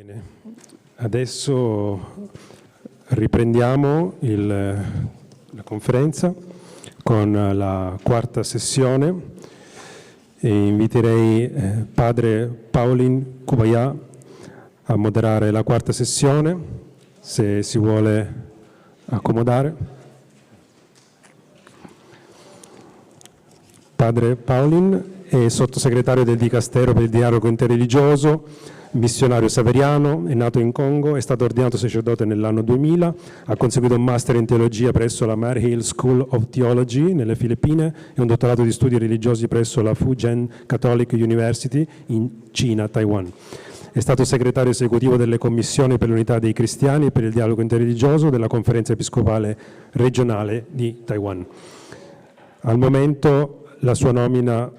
Bene, adesso riprendiamo la conferenza con la quarta sessione e inviterei padre Paulin Kubaya a moderare la quarta sessione, se si vuole accomodare. Padre Paulin è sottosegretario del Dicastero per il dialogo interreligioso, missionario saveriano, è nato in Congo, è stato ordinato sacerdote nell'anno 2000, ha conseguito un master in teologia presso la Mary Hill School of Theology nelle Filippine e un dottorato di studi religiosi presso la Fujian Catholic University in Cina, Taiwan. È stato segretario esecutivo delle commissioni per l'unità dei cristiani e per il dialogo interreligioso della conferenza episcopale regionale di Taiwan. Al momento della sua nomina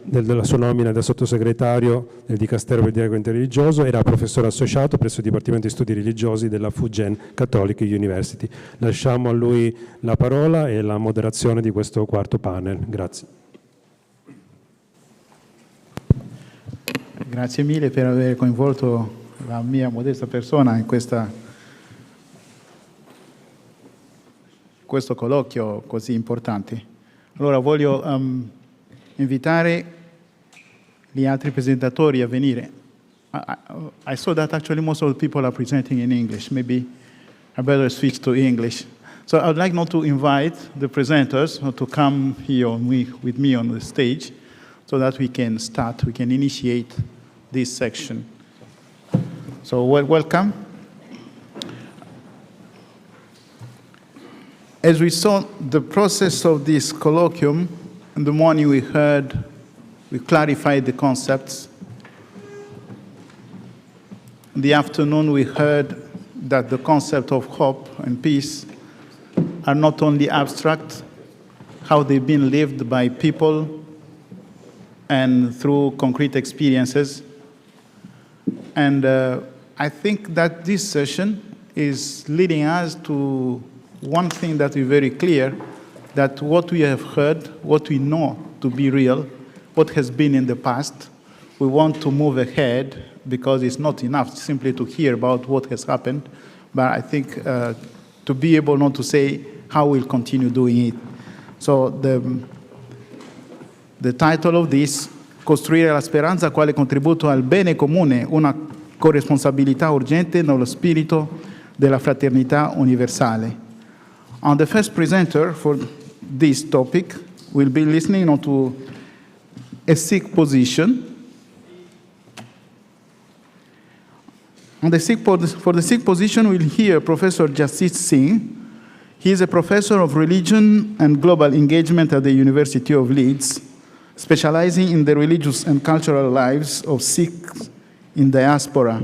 da sottosegretario del Dicastero per il dialogo interreligioso era professore associato presso il Dipartimento di Studi Religiosi della Fujian Catholic University. Lasciamo a lui la parola e la moderazione di questo quarto panel. Grazie. Grazie mille per aver coinvolto la mia modesta persona in questo colloquio così importante. Allora voglio invitare gli altri presentatori a venire. I saw that actually most of the people are presenting in English. Maybe I better switch to English. So I would like now to invite the presenters to come here with me on the stage so that we can initiate this section. So welcome. As we saw the process of this colloquium, in the morning we clarified the concepts. In the afternoon we heard that the concept of hope and peace are not only abstract, how they've been lived by people and through concrete experiences. And I think that this session is leading us to one thing that is very clear, that what we have heard, what we know to be real, what has been in the past, we want to move ahead because it's not enough simply to hear about what has happened, but I think to be able not to say how we'll continue doing it. So the title of this, Costruire la speranza quale contributo al bene comune, una corresponsabilità urgente nello spirito della fraternità universale. And the first presenter for this topic will be listening to a Sikh position. For the Sikh position, we'll hear Professor Jasjit Singh. He is a professor of religion and global engagement at the University of Leeds, specializing in the religious and cultural lives of Sikhs in diaspora.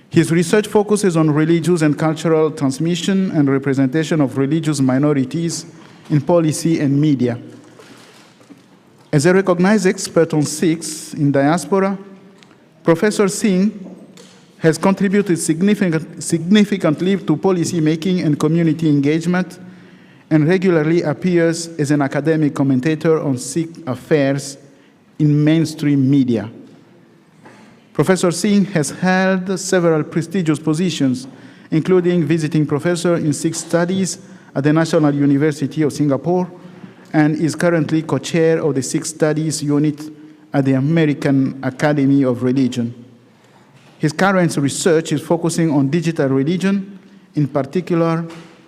His research focuses on religious and cultural transmission and representation of religious minorities in policy and media. As a recognized expert on Sikhs in diaspora, Professor Singh has contributed significantly to policy making and community engagement and regularly appears as an academic commentator on Sikh affairs in mainstream media. Professor Singh has held several prestigious positions, including visiting professor in Sikh studies at the National University of Singapore, and is currently co-chair of the Sikh Studies Unit at the American Academy of Religion. His current research is focusing on digital religion, in particular,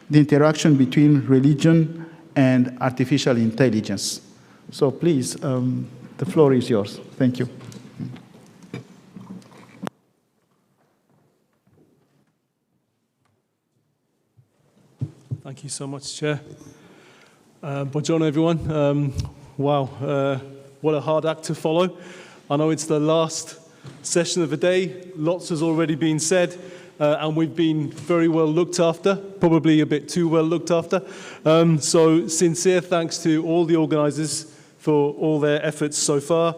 the interaction between religion and artificial intelligence. So please, the floor is yours. Thank you. Thank you so much, Chair. Buongiorno, everyone. Wow, what a hard act to follow. I know it's the last session of the day. Lots has already been said, and we've been very well looked after, probably a bit too well looked after. So sincere thanks to all the organisers for all their efforts so far.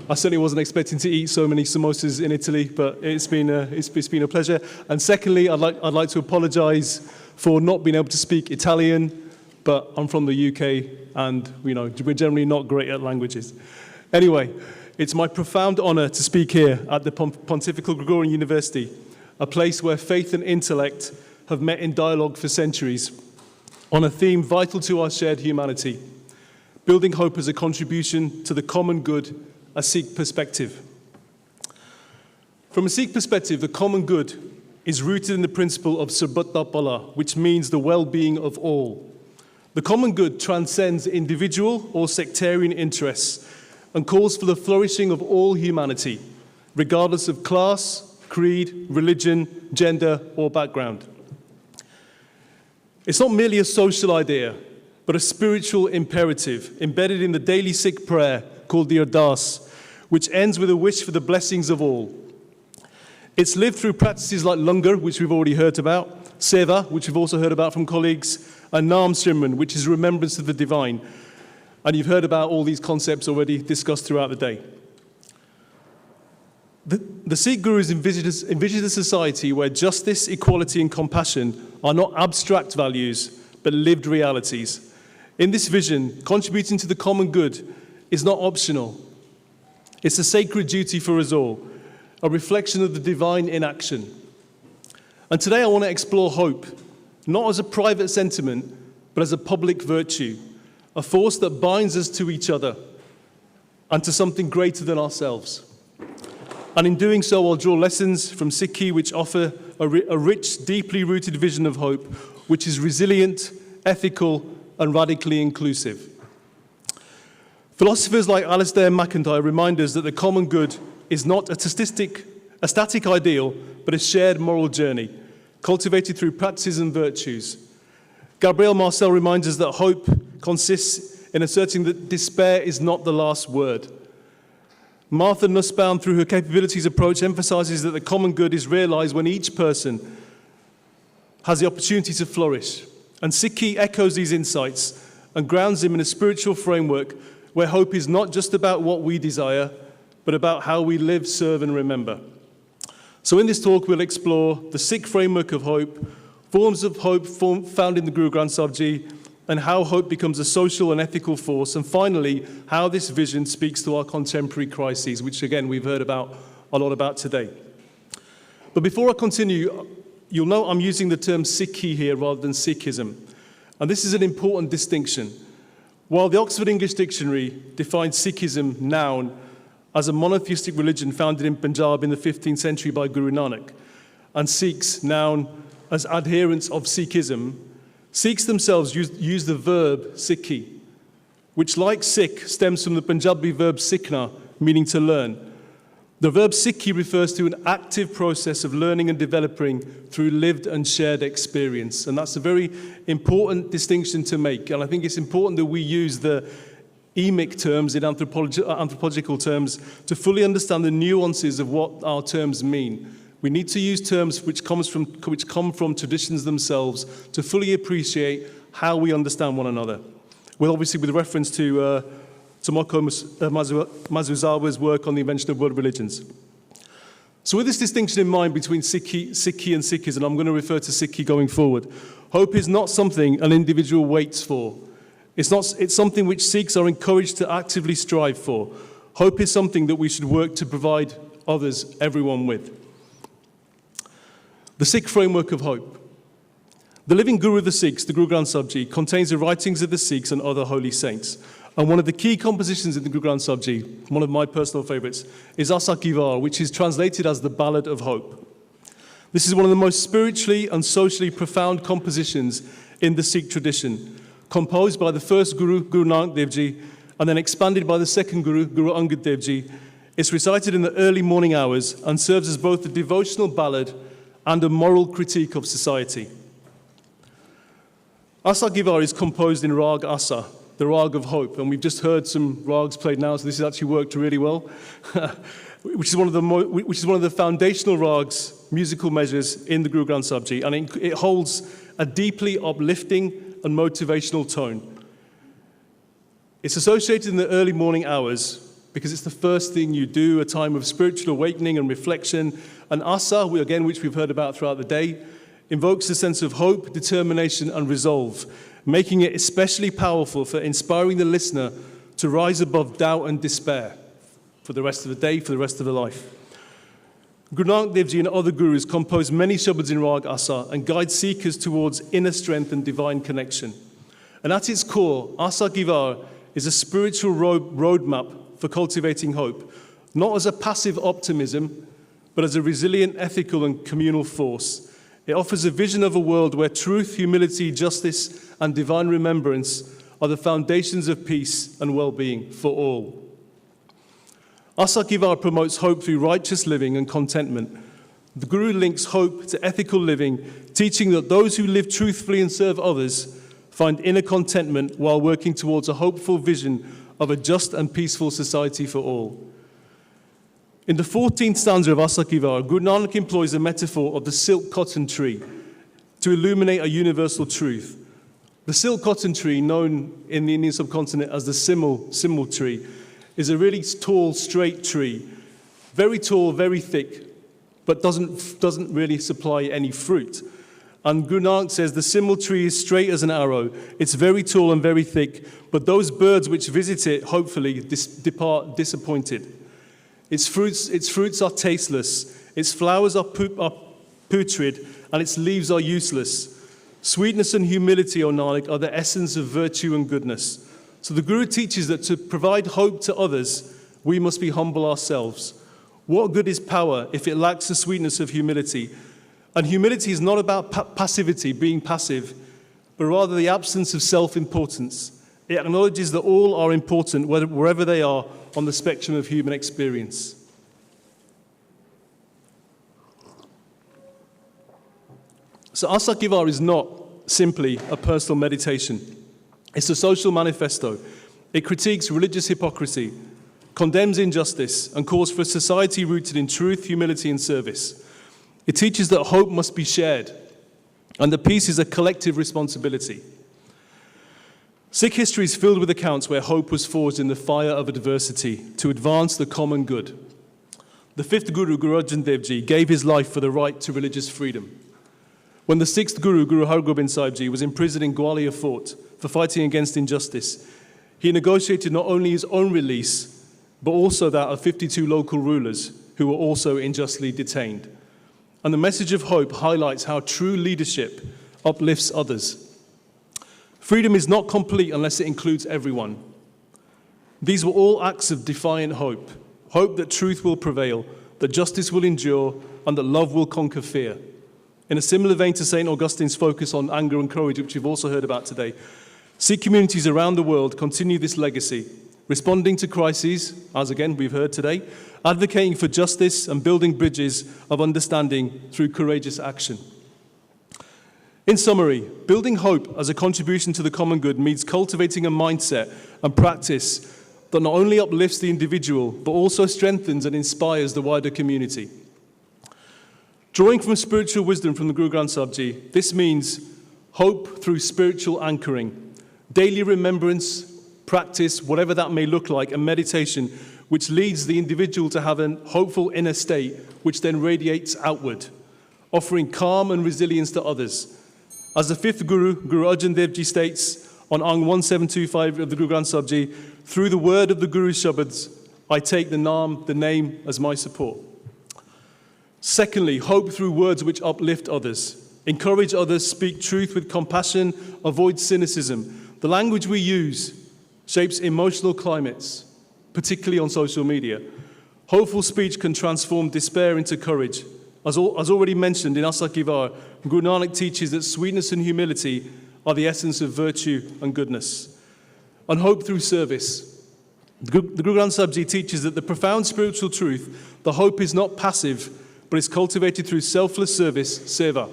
I certainly wasn't expecting to eat so many samosas in Italy, but it's been a pleasure. And secondly, I'd like to apologise for not being able to speak Italian, but I'm from the UK, and we're generally not great at languages. Anyway, it's my profound honour to speak here at the Pontifical Gregorian University a place where faith and intellect have met in dialogue for centuries, on a theme vital to our shared humanity, building hope as a contribution to the common good, a Sikh perspective. From a Sikh perspective, the common good is rooted in the principle of Sarbatta Pala, which means the well-being of all. The common good transcends individual or sectarian interests and calls for the flourishing of all humanity, regardless of class, creed, religion, gender, or background. It's not merely a social idea, but a spiritual imperative embedded in the daily Sikh prayer called the Ardas, which ends with a wish for the blessings of all. It's lived through practices like Langar, which we've already heard about, Seva, which we've also heard about from colleagues, and Naam Simran, which is remembrance of the divine. And you've heard about all these concepts already discussed throughout the day. The Sikh Gurus envisioned a society where justice, equality, and compassion are not abstract values, but lived realities. In this vision, contributing to the common good is not optional. It's a sacred duty for us all, a reflection of the divine in action. And today I want to explore hope, not as a private sentiment, but as a public virtue, a force that binds us to each other and to something greater than ourselves. And in doing so, I'll draw lessons from Sikhi which offer a rich, deeply rooted vision of hope, which is resilient, ethical, and radically inclusive. Philosophers like Alistair MacIntyre remind us that the common good is not a static ideal, but a shared moral journey, cultivated through practices and virtues. Gabriel Marcel reminds us that hope consists in asserting that despair is not the last word. Martha Nussbaum, through her capabilities approach, emphasizes that the common good is realized when each person has the opportunity to flourish. And Sikhi echoes these insights and grounds them in a spiritual framework where hope is not just about what we desire, but about how we live, serve, and remember. So in this talk, we'll explore the Sikh framework of hope, forms of hope found in the Guru Granth Sahib Ji, and how hope becomes a social and ethical force, and finally, how this vision speaks to our contemporary crises, which again, we've heard a lot about today. But before I continue, you'll note I'm using the term Sikhi here rather than Sikhism. And this is an important distinction. While the Oxford English Dictionary defines Sikhism, noun, as a monotheistic religion founded in Punjab in the 15th century by Guru Nanak, and Sikhs, noun, as adherents of Sikhism, Sikhs themselves use the verb Sikhi, which, like Sikh, stems from the Punjabi verb Sikhna, meaning to learn. The verb Sikhi refers to an active process of learning and developing through lived and shared experience. And that's a very important distinction to make. And I think it's important that we use the emic terms in anthropological terms to fully understand the nuances of what our terms mean. We need to use terms which come from traditions themselves to fully appreciate how we understand one another. Well, obviously, with reference to Tomoko Masuzawa's work on the invention of world religions. So with this distinction in mind between Sikhi and Sikhism, I'm going to refer to Sikhi going forward. Hope is not something an individual waits for. It's something which Sikhs are encouraged to actively strive for. Hope is something that we should work to provide others, everyone, with. The Sikh framework of hope. The living Guru of the Sikhs, the Guru Granth Sahib Ji, contains the writings of the Sikhs and other holy saints. And one of the key compositions in the Guru Granth Sahib Ji, one of my personal favorites, is Asa Ki War, which is translated as the Ballad of Hope. This is one of the most spiritually and socially profound compositions in the Sikh tradition, composed by the first Guru, Guru Nanak Dev Ji, and then expanded by the second Guru, Guru Angad Dev Ji. It's recited in the early morning hours and serves as both a devotional ballad and a moral critique of society. Asa Ki War is composed in Rag Asa, the Rag of Hope, and we've just heard some rags played now, so this has actually worked really well, which is one of the foundational rags, musical measures in the Guru Granth Sahib Ji, and it holds a deeply uplifting and motivational tone. It's associated in the early morning hours because it's the first thing you do, a time of spiritual awakening and reflection. And Asa, which we've heard about throughout the day, invokes a sense of hope, determination, and resolve, making it especially powerful for inspiring the listener to rise above doubt and despair for the rest of the day, for the rest of the life. Guru Nanak Dev Ji and other gurus compose many shabads in Rag Asa and guide seekers towards inner strength and divine connection. And at its core, Asa Givar is a spiritual roadmap for cultivating hope, not as a passive optimism, but as a resilient, ethical, and communal force. It offers a vision of a world where truth, humility, justice, and divine remembrance are the foundations of peace and well-being for all. Asa Givar promotes hope through righteous living and contentment. The Guru links hope to ethical living, teaching that those who live truthfully and serve others find inner contentment while working towards a hopeful vision of a just and peaceful society for all. In the 14th stanza of Asa Givar, Guru Nanak employs a metaphor of the silk cotton tree to illuminate a universal truth. The silk cotton tree, known in the Indian subcontinent as the simul tree, is a really tall, straight tree, very tall, very thick, but doesn't really supply any fruit. And Guru Nanak says the simul tree is straight as an arrow, it's very tall and very thick, but those birds which visit it hopefully depart disappointed. Its fruits are tasteless, its flowers are putrid, and its leaves are useless. Sweetness and humility, O Nanak, are the essence of virtue and goodness. So the Guru teaches that to provide hope to others, we must be humble ourselves. What good is power if it lacks the sweetness of humility? And humility is not about passivity, being passive, but rather the absence of self-importance. It acknowledges that all are important, wherever they are on the spectrum of human experience. So Asa Givar is not simply a personal meditation. It's a social manifesto. It critiques religious hypocrisy, condemns injustice, and calls for a society rooted in truth, humility, and service. It teaches that hope must be shared, and that peace is a collective responsibility. Sikh history is filled with accounts where hope was forged in the fire of adversity to advance the common good. The fifth Guru, Guru Arjan Dev Ji, gave his life for the right to religious freedom. When the sixth Guru, Guru Har Gobind Sahib Ji, was imprisoned in Gwalior Fort for fighting against injustice, he negotiated not only his own release, but also that of 52 local rulers who were also unjustly detained. And the message of hope highlights how true leadership uplifts others. Freedom is not complete unless it includes everyone. These were all acts of defiant hope, hope that truth will prevail, that justice will endure, and that love will conquer fear. In a similar vein to St. Augustine's focus on anger and courage, which we've also heard about today, Sikh communities around the world continue this legacy, responding to crises, as again we've heard today, advocating for justice and building bridges of understanding through courageous action. In summary, building hope as a contribution to the common good means cultivating a mindset and practice that not only uplifts the individual, but also strengthens and inspires the wider community. Drawing from spiritual wisdom from the Guru Granth Sahib Ji, this means hope through spiritual anchoring, daily remembrance, practice, whatever that may look like, and meditation, which leads the individual to have a hopeful inner state, which then radiates outward, offering calm and resilience to others. As the fifth Guru, Guru Arjan Dev Ji, states on Ang 1725 of the Guru Granth Sahib Ji, through the word of the Guru's Shabads, I take the name as my support. Secondly, hope through words which uplift others. Encourage others, speak truth with compassion, avoid cynicism. The language we use shapes emotional climates, particularly on social media. Hopeful speech can transform despair into courage. As already mentioned in Asa Givar, Guru Nanak teaches that sweetness and humility are the essence of virtue and goodness. And hope through service. The Guru Granth Sahib Ji teaches that the profound spiritual truth, the hope is not passive, but is cultivated through selfless service, seva.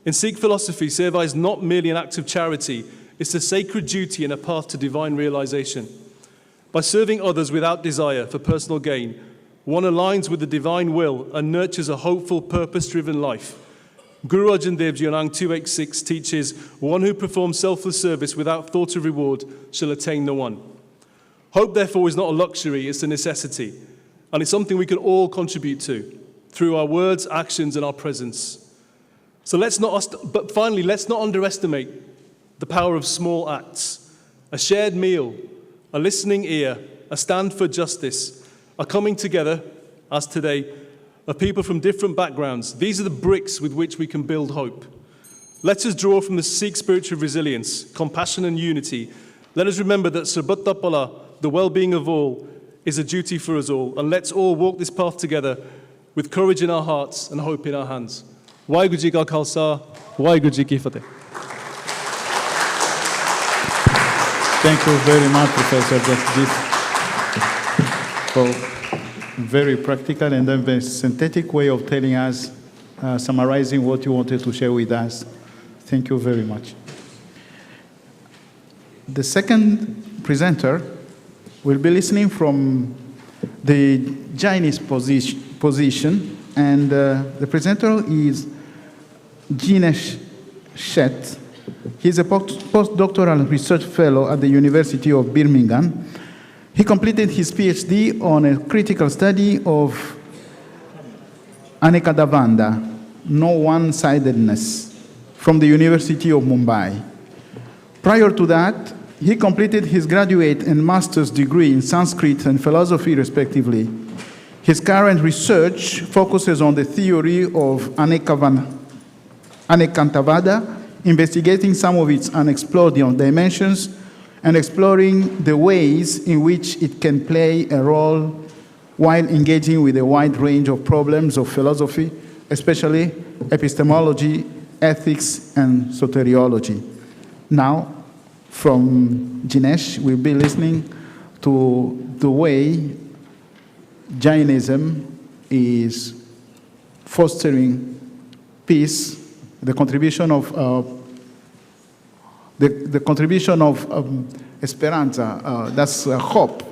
In Sikh philosophy, seva is not merely an act of charity, it's a sacred duty and a path to divine realization. By serving others without desire for personal gain, one aligns with the divine will and nurtures a hopeful, purpose-driven life. Guru Arjan Dev Ji on Ang 286 teaches, one who performs selfless service without thought of reward shall attain the one. Hope, therefore, is not a luxury, it's a necessity. And it's something we can all contribute to through our words, actions, and our presence. So let's not underestimate the power of small acts. A shared meal, a listening ear, a stand for justice, a coming together, as today, of people from different backgrounds. These are the bricks with which we can build hope. Let us draw from the Sikh spiritual resilience, compassion and unity. Let us remember that Sarbatta Pala, the well-being of all, is a duty for us all. And let's all walk this path together with courage in our hearts and hope in our hands. Waheguru Ji Ka Khalsa, Waheguru Ji Ki Fateh. Thank you very much, Professor Justice, for very practical and then very synthetic way of telling us, summarizing what you wanted to share with us. Thank you very much. The second presenter will be listening from the Jainist position, and the presenter is Jinesh Shet. He's a postdoctoral research fellow at the University of Birmingham. He completed his PhD on a critical study of Anekadavanda, no one-sidedness, from the University of Mumbai. Prior to that, he completed his graduate and master's degree in Sanskrit and philosophy, respectively. His current research focuses on the theory of Anekantavada, investigating some of its unexplored dimensions and exploring the ways in which it can play a role while engaging with a wide range of problems of philosophy, especially epistemology, ethics, and soteriology. Now, from Jinesh, we'll be listening to the way Jainism is fostering peace, the contribution of speranza, that's hope,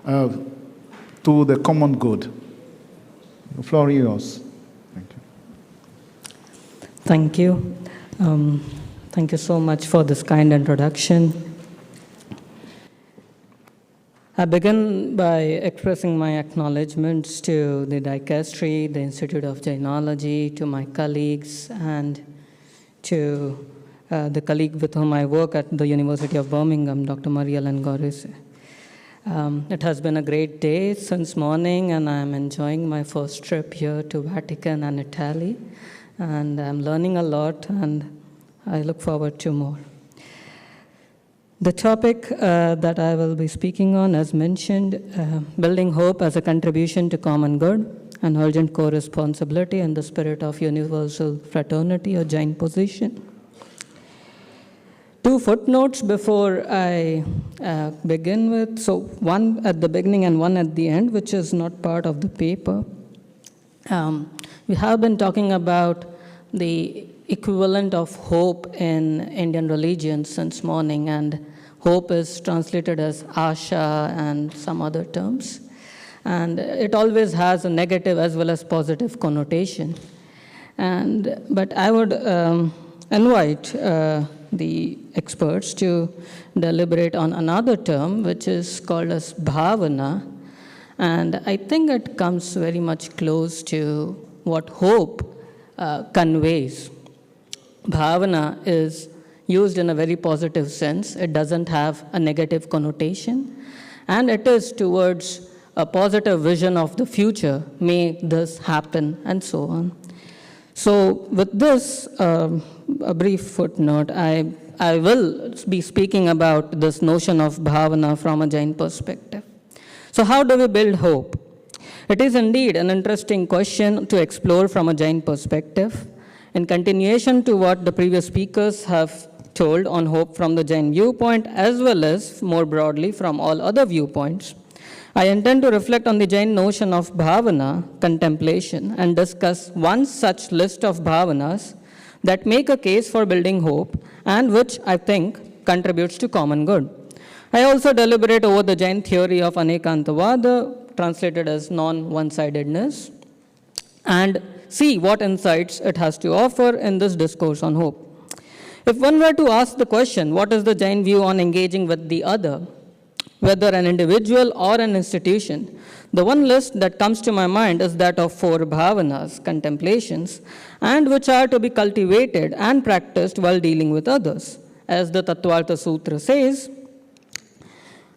to the common good. The floor is yours. Thank you. Thank you so much for this kind introduction. I begin by expressing my acknowledgements to the Dicastery, the Institute of Jainology, to my colleagues, and to the colleague with whom I work at the University of Birmingham, Dr. Mariel Gorise. It has been a great day since morning, and I'm enjoying my first trip here to Vatican and Italy, and I'm learning a lot, and I look forward to more. The topic that I will be speaking on, as mentioned, building hope as a contribution to common good, an urgent co-responsibility in the spirit of universal fraternity, or Jain position. Two footnotes before I begin with. So one at the beginning and one at the end, which is not part of the paper. We have been talking about the equivalent of hope in Indian religion since morning, and hope is translated as asha and some other terms. And it always has a negative as well as positive connotation. But I would invite the experts to deliberate on another term, which is called as bhavana. And I think it comes very much close to what hope conveys. Bhavana is used in a very positive sense. It doesn't have a negative connotation. And it is towards a positive vision of the future. May this happen, and so on. So with this, a brief footnote, I will be speaking about this notion of bhavana from a Jain perspective. So how do we build hope? It is indeed an interesting question to explore from a Jain perspective. In continuation to what the previous speakers have told on hope from the Jain viewpoint, as well as more broadly from all other viewpoints, I intend to reflect on the Jain notion of bhavana, contemplation, and discuss one such list of bhavanas that make a case for building hope and which I think contributes to common good. I also deliberate over the Jain theory of Anekantavada, translated as non-one-sidedness, and see what insights it has to offer in this discourse on hope. If one were to ask the question, what is the Jain view on engaging with the other, whether an individual or an institution, the one list that comes to my mind is that of 4 bhavanas, contemplations, and which are to be cultivated and practiced while dealing with others. As the Tattvartha Sutra says,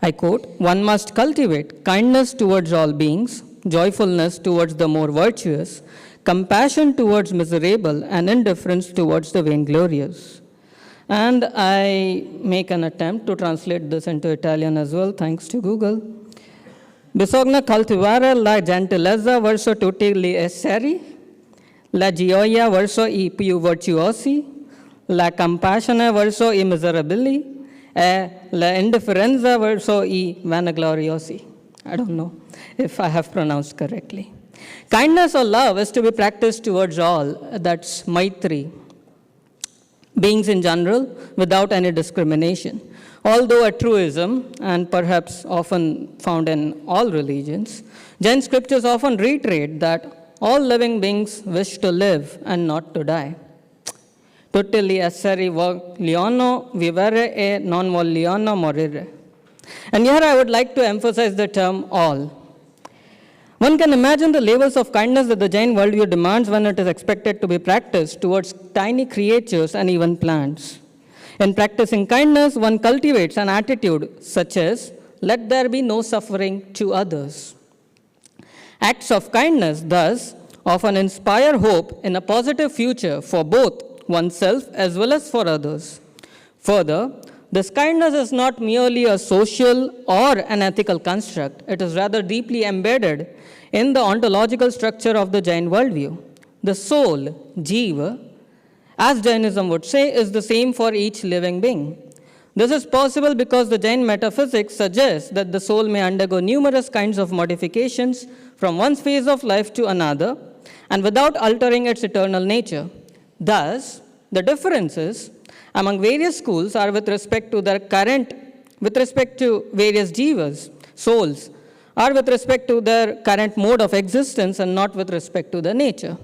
I quote, "One must cultivate kindness towards all beings, joyfulness towards the more virtuous, compassion towards miserable, and indifference towards the vainglorious. And I make an attempt to translate this into Italian as well, thanks to Google. Bisogna coltivare la gentilezza verso tutti gli esseri, la gioia verso I più virtuosi, la compassione verso I miserabili, e la indifferenza verso I vanagloriosi. I don't know if I have pronounced correctly. Kindness or love is to be practiced towards all, that's Maitri, beings in general, without any discrimination. Although a truism, and perhaps often found in all religions, Jain scriptures often reiterate that all living beings wish to live and not to die. Tutti gli esseri vogliono vivere e non vogliono morire. And here I would like to emphasize the term all. One can imagine the levels of kindness that the Jain worldview demands when it is expected to be practiced towards tiny creatures and even plants. In practicing kindness, one cultivates an attitude such as, let there be no suffering to others. Acts of kindness, thus, often inspire hope in a positive future for both oneself as well as for others. Further, this kindness is not merely a social or an ethical construct. It is rather deeply embedded in the ontological structure of the Jain worldview. The soul, jiva, as Jainism would say, is the same for each living being. This is possible because the Jain metaphysics suggests that the soul may undergo numerous kinds of modifications from one phase of life to another, and without altering its eternal nature. Thus, the differences among various schools are with respect to various jivas, souls, are with respect to their current mode of existence and not with respect to their nature.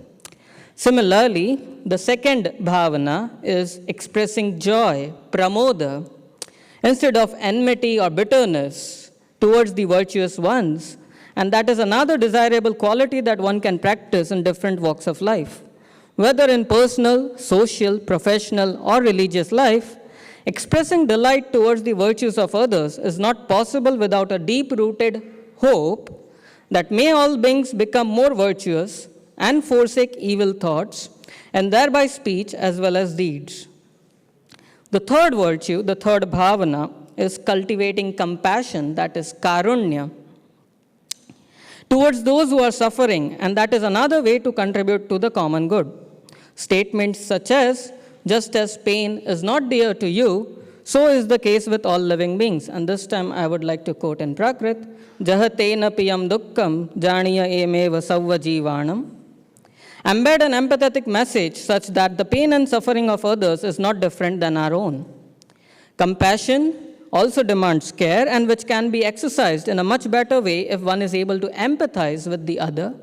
Similarly, the second bhavana is expressing joy, pramoda, instead of enmity or bitterness towards the virtuous ones, and that is another desirable quality that one can practice in different walks of life. Whether in personal, social, professional, or religious life, expressing delight towards the virtues of others is not possible without a deep-rooted hope that may all beings become more virtuous and forsake evil thoughts, and thereby speech as well as deeds. The third virtue, the third bhavana, is cultivating compassion, that is karunya, towards those who are suffering, and that is another way to contribute to the common good. Statements such as, just as pain is not dear to you, so is the case with all living beings. And this time I would like to quote in Prakrit, Jahatena piyam dukkam janiya emeva savva jivanam. Embed an empathetic message such that the pain and suffering of others is not different than our own. Compassion also demands care, and which can be exercised in a much better way if one is able to empathize with the other.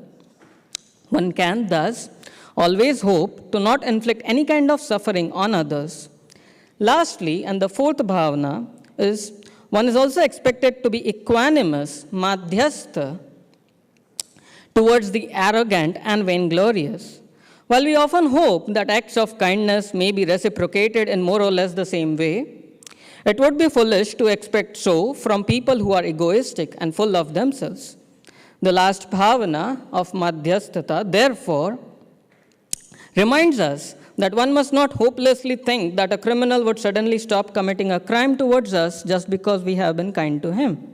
One can, thus, always hope to not inflict any kind of suffering on others. Lastly, and the fourth bhavana is, one is also expected to be equanimous, madhyastha, towards the arrogant and vainglorious. While we often hope that acts of kindness may be reciprocated in more or less the same way, it would be foolish to expect so from people who are egoistic and full of themselves. The last bhavana of madhyasthata, therefore, reminds us that one must not hopelessly think that a criminal would suddenly stop committing a crime towards us just because we have been kind to him.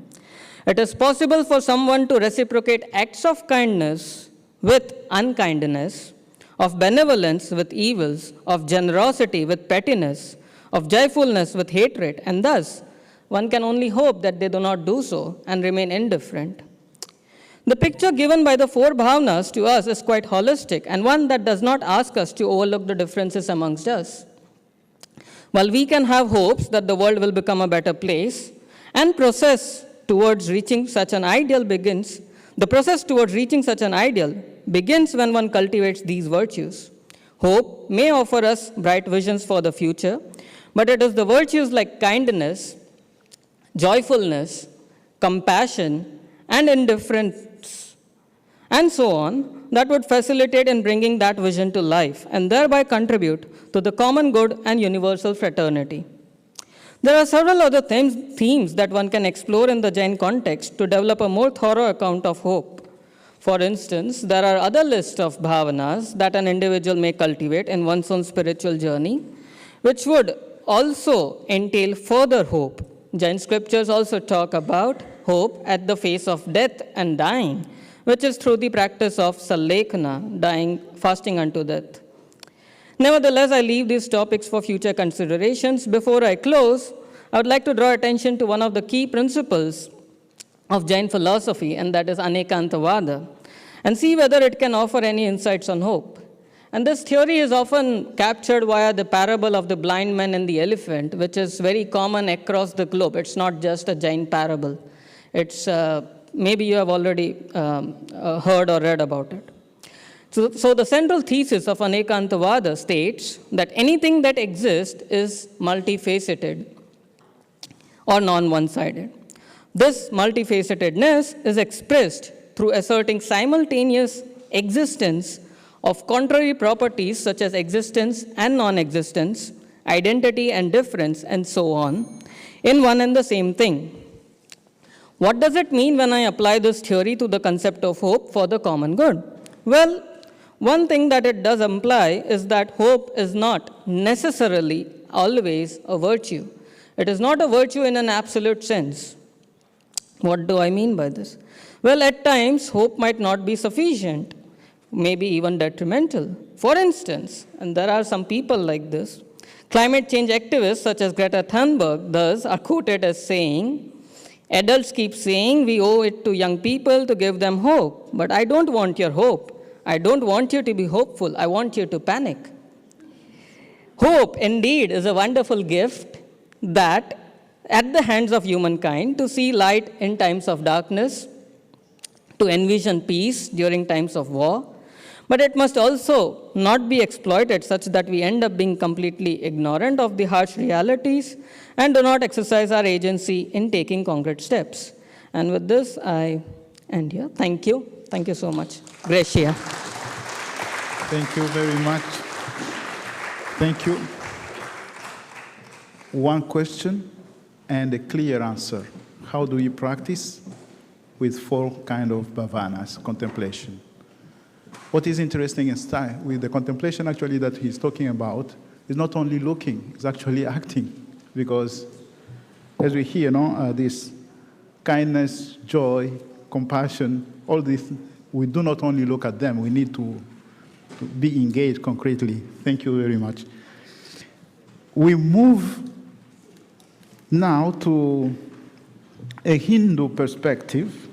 It is possible for someone to reciprocate acts of kindness with unkindness, of benevolence with evils, of generosity with pettiness, of joyfulness with hatred, and thus one can only hope that they do not do so and remain indifferent. The picture given by the four bhavanas to us is quite holistic, and one that does not ask us to overlook the differences amongst us. While we can have hopes that the world will become a better place, and process towards reaching such an ideal begins, the process towards reaching such an ideal begins when one cultivates these virtues. Hope may offer us bright visions for the future, but it is the virtues like kindness, joyfulness, compassion, and indifference, and so on, that would facilitate in bringing that vision to life and thereby contribute to the common good and universal fraternity. There are several other themes that one can explore in the Jain context to develop a more thorough account of hope. For instance, there are other lists of bhavanas that an individual may cultivate in one's own spiritual journey, which would also entail further hope. Jain scriptures also talk about hope at the face of death and dying, which is through the practice of sallekkhana, dying, fasting unto death. Nevertheless, I leave these topics for future considerations. Before I close, I would like to draw attention to one of the key principles of Jain philosophy, and that is anekantavada, and see whether it can offer any insights on hope. And this theory is often captured via the parable of the blind man and the elephant, which is very common across the globe. It's not just a Jain parable. It's maybe you have already heard or read about it. So the central thesis of anekantavada states that anything that exists is multifaceted or non-one-sided. This multifacetedness is expressed through asserting simultaneous existence of contrary properties such as existence and non-existence, identity and difference, and so on, in one and the same thing. What does it mean when I apply this theory to the concept of hope for the common good? Well, one thing that it does imply is that hope is not necessarily always a virtue. It is not a virtue in an absolute sense. What do I mean by this? Well, at times, hope might not be sufficient, maybe even detrimental. For instance, and there are some people like this, climate change activists such as Greta Thunberg, thus, are quoted as saying, adults keep saying we owe it to young people to give them hope, but I don't want your hope. I don't want you to be hopeful. I want you to panic. Hope, indeed, is a wonderful gift that at the hands of humankind to see light in times of darkness, to envision peace during times of war, but it must also not be exploited such that we end up being completely ignorant of the harsh realities and do not exercise our agency in taking concrete steps. And with this, I end here. Thank you. Thank you so much. Gracia. Thank you very much. Thank you. One question and a clear answer. How do you practice with 4 kinds of bhavanas, contemplation? What is interesting with the contemplation actually that he's talking about is not only looking, it's actually acting. Because as we hear, this kindness, joy, compassion, all this, we do not only look at them, we need to be engaged concretely. Thank you very much. We move now to a Hindu perspective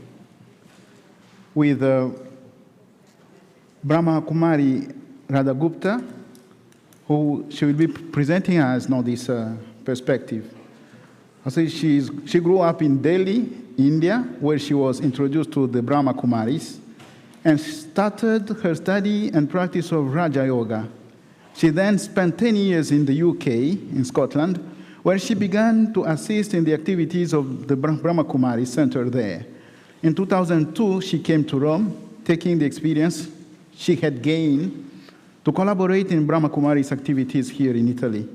with Brahma Kumari Radhagupta, who she will be presenting us now this perspective. She grew up in Delhi, India, where she was introduced to the Brahma Kumaris and started her study and practice of Raja Yoga. She then spent 10 years in the UK, in Scotland, where she began to assist in the activities of the Brahma Kumari Center there. In 2002, she came to Rome, taking the experience she had gained to collaborate in Brahma Kumari's activities here in Italy.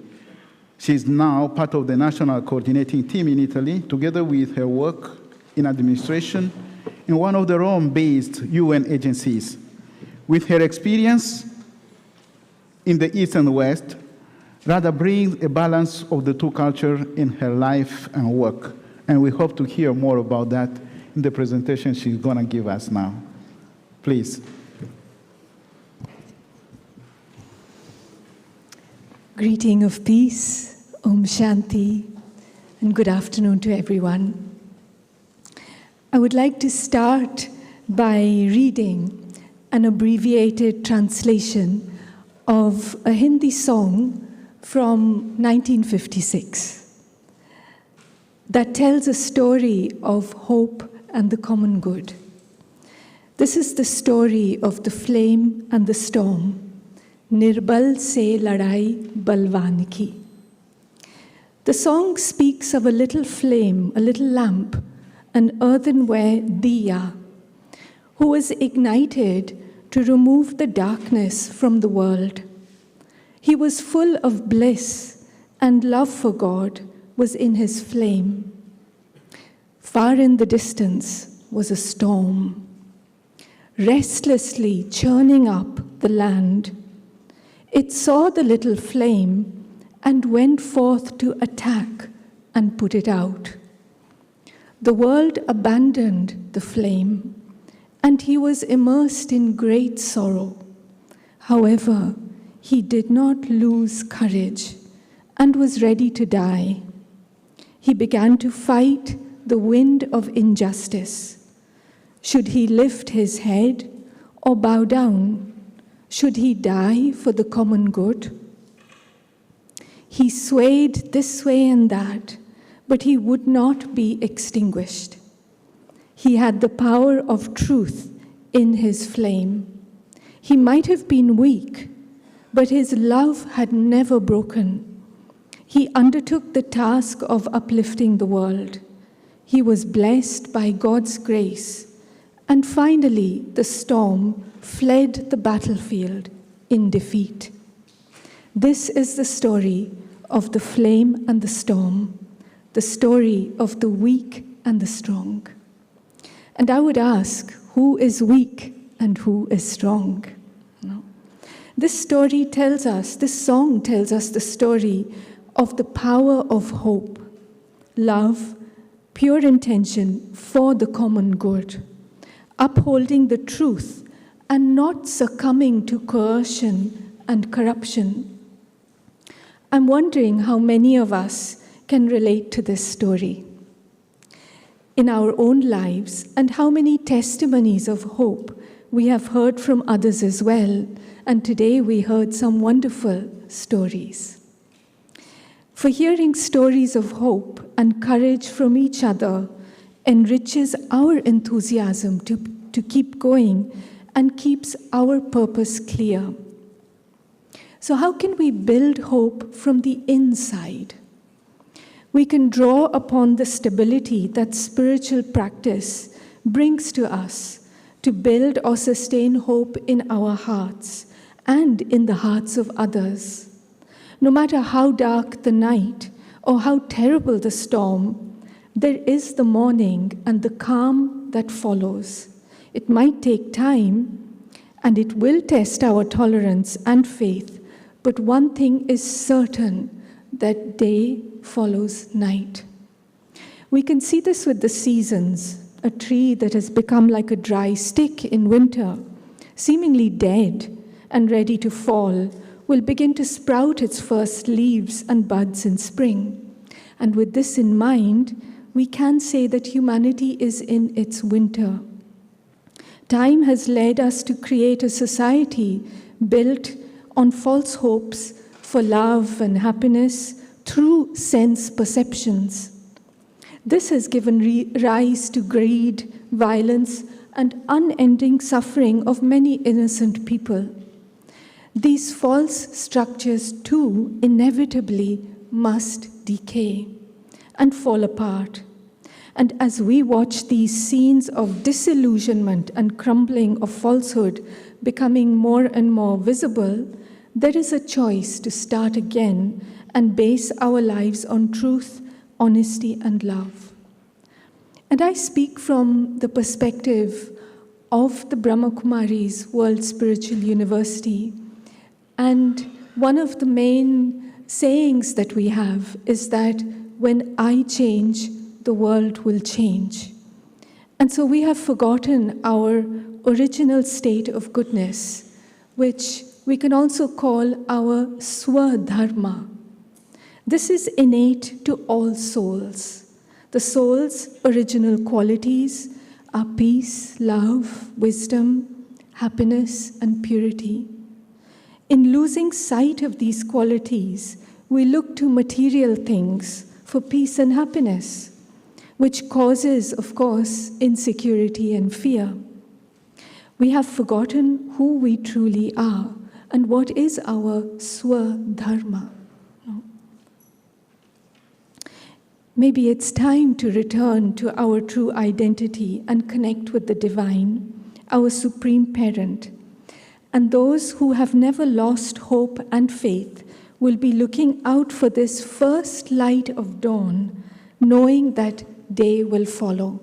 She is now part of the national coordinating team in Italy, together with her work in administration in one of the Rome-based UN agencies. With her experience in the East and West, Radha brings a balance of the 2 cultures in her life and work. And we hope to hear more about that in the presentation she's going to give us now. Please. Greeting of peace, Om Shanti, and good afternoon to everyone. I would like to start by reading an abbreviated translation of a Hindi song from 1956 that tells a story of hope and the common good. This is the story of the flame and the storm. Nirbal se ladai balwan ki. The song speaks of a little flame, a little lamp, an earthenware diya, who was ignited to remove the darkness from the world. He was full of bliss, and love for God was in his flame. Far in the distance was a storm. restlessly churning up the land. It saw the little flame and went forth to attack and put it out. The world abandoned the flame, and he was immersed in great sorrow. However, he did not lose courage and was ready to die. He began to fight the wind of injustice. Should he lift his head or bow down? Should he die for the common good? He swayed this way and that, but he would not be extinguished. He had the power of truth in his flame. He might have been weak, but his love had never broken. He undertook the task of uplifting the world. He was blessed by God's grace, and finally the storm fled the battlefield in defeat. This is the story of the flame and the storm, the story of the weak and the strong. And I would ask, who is weak and who is strong? No. This song tells us the story of the power of hope, love, pure intention for the common good, upholding the truth and not succumbing to coercion and corruption. I'm wondering how many of us can relate to this story in our own lives, and how many testimonies of hope we have heard from others as well. And today we heard some wonderful stories. For hearing stories of hope and courage from each other enriches our enthusiasm to keep going and keeps our purpose clear. So how can we build hope from the inside? We can draw upon the stability that spiritual practice brings to us to build or sustain hope in our hearts and in the hearts of others. No matter how dark the night or how terrible the storm, there is the morning and the calm that follows. It might take time, and it will test our tolerance and faith, but one thing is certain, that day follows night. We can see this with the seasons. A tree that has become like a dry stick in winter, seemingly dead and ready to fall, will begin to sprout its first leaves and buds in spring. And with this in mind, we can say that humanity is in its winter. Time has led us to create a society built on false hopes for love and happiness through sense perceptions. This has given rise to greed, violence, and unending suffering of many innocent people. These false structures too inevitably must decay and fall apart. And as we watch these scenes of disillusionment and crumbling of falsehood becoming more and more visible, there is a choice to start again and base our lives on truth, honesty, and love. And I speak from the perspective of the Brahma Kumari's World Spiritual University. And one of the main sayings that we have is that when I change, the world will change. And so we have forgotten our original state of goodness, which we can also call our swadharma. This is innate to all souls. The soul's original qualities are peace, love, wisdom, happiness, and purity. In losing sight of these qualities, we look to material things for peace and happiness, which causes, of course, insecurity and fear. We have forgotten who we truly are and what is our swadharma. Maybe it's time to return to our true identity and connect with the divine, our supreme parent. And those who have never lost hope and faith will be looking out for this first light of dawn, knowing that day will follow.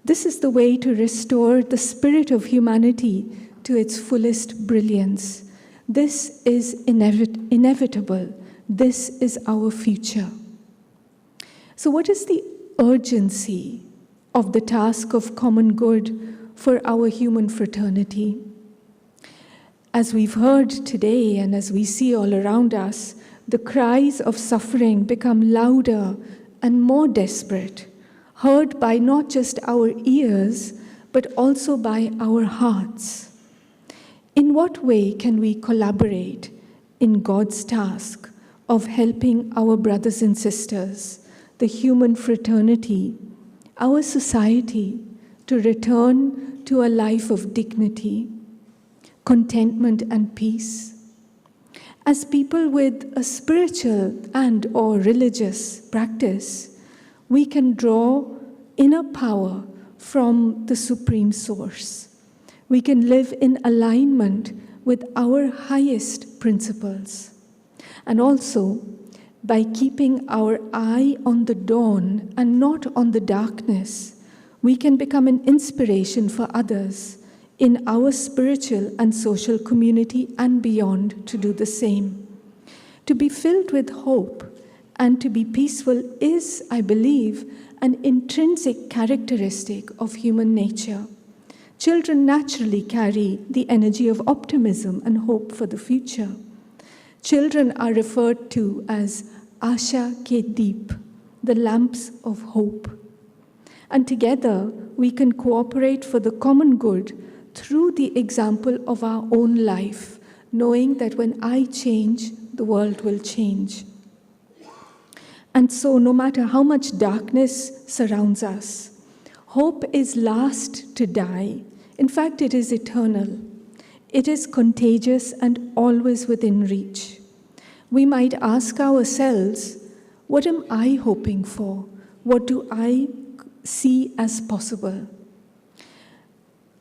This is the way to restore the spirit of humanity to its fullest brilliance. This is inevitable. This is our future. So what is the urgency of the task of common good for our human fraternity? As we've heard today and as we see all around us, the cries of suffering become louder and more desperate, heard by not just our ears, but also by our hearts. In what way can we collaborate in God's task of helping our brothers and sisters, the human fraternity, our society, to return to a life of dignity, contentment, and peace? As people with a spiritual and/or religious practice, we can draw inner power from the Supreme Source. We can live in alignment with our highest principles. And also, by keeping our eye on the dawn and not on the darkness, we can become an inspiration for others in our spiritual and social community and beyond to do the same. To be filled with hope and to be peaceful is, I believe, an intrinsic characteristic of human nature. Children naturally carry the energy of optimism and hope for the future. Children are referred to as Asha Ke Deep, the lamps of hope. And together, we can cooperate for the common good through the example of our own life, knowing that when I change, the world will change. And so, no matter how much darkness surrounds us, hope is last to die. In fact, it is eternal. It is contagious and always within reach. We might ask ourselves, what am I hoping for? What do I see as possible?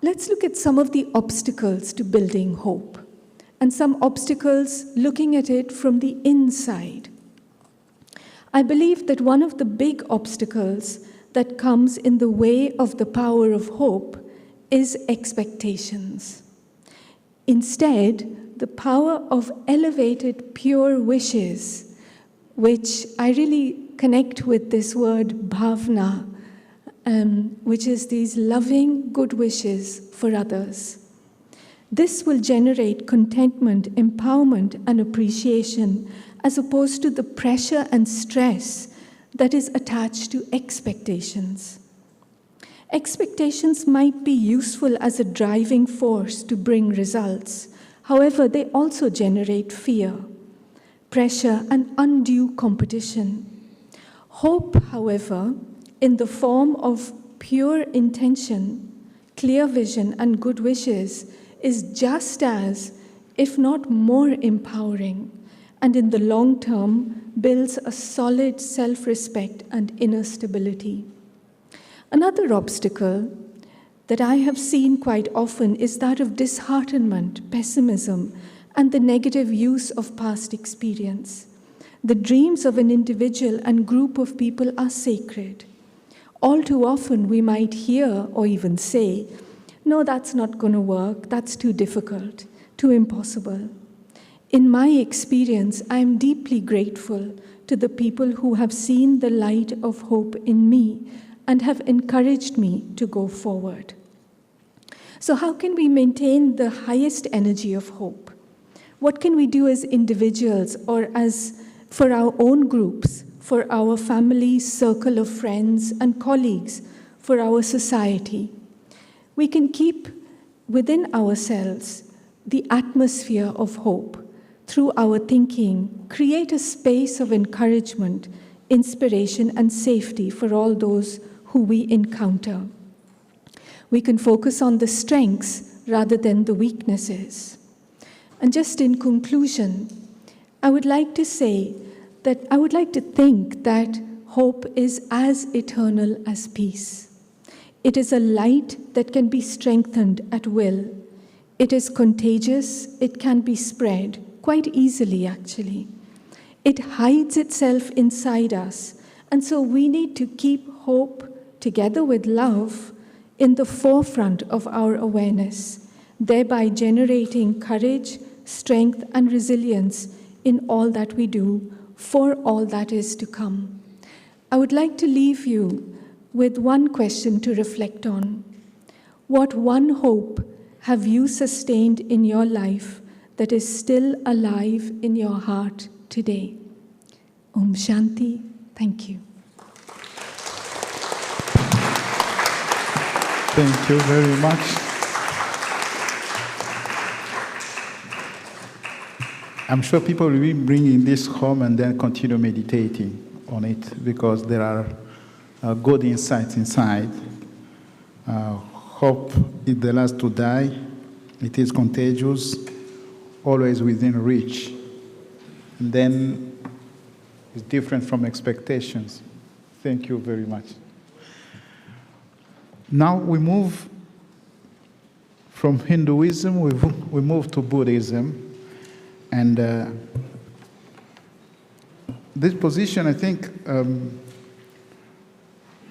Let's look at some of the obstacles to building hope, and some obstacles looking at it from the inside. I believe that one of the big obstacles that comes in the way of the power of hope is expectations. Instead, the power of elevated, pure wishes, which I really connect with this word bhavna, which is these loving good wishes for others. This will generate contentment, empowerment, and appreciation, as opposed to the pressure and stress that is attached to expectations. Expectations might be useful as a driving force to bring results. However, they also generate fear, pressure, and undue competition. Hope, however, in the form of pure intention, clear vision, and good wishes is just as, if not more empowering, and in the long term builds a solid self-respect and inner stability. Another obstacle that I have seen quite often is that of disheartenment, pessimism, and the negative use of past experience. The dreams of an individual and group of people are sacred. All too often we might hear or even say, no, that's not going to work, that's too difficult, too impossible. In my experience, I am deeply grateful to the people who have seen the light of hope in me and have encouraged me to go forward. So how can we maintain the highest energy of hope? What can we do as individuals or as for our own groups, for our family, circle of friends and colleagues, for our society? We can keep within ourselves the atmosphere of hope through our thinking, create a space of encouragement, inspiration, and safety for all those who we encounter. We can focus on the strengths rather than the weaknesses. And just in conclusion, I would like to say that I would like to think that hope is as eternal as peace. It is a light that can be strengthened at will. It is contagious, it can be spread quite easily actually. It hides itself inside us, and so we need to keep hope together with love in the forefront of our awareness, thereby generating courage, strength, and resilience in all that we do for all that is to come. I would like to leave you with one question to reflect on. What one hope have you sustained in your life that is still alive in your heart today? Om Shanti. Thank you. Thank you very much. I'm sure people will be bringing this home and then continue meditating on it, because there are good insights inside. Hope is the last to die. It is contagious, always within reach. And then it's different from expectations. Thank you very much. Now we move from Hinduism, we move to Buddhism. And this position, I think,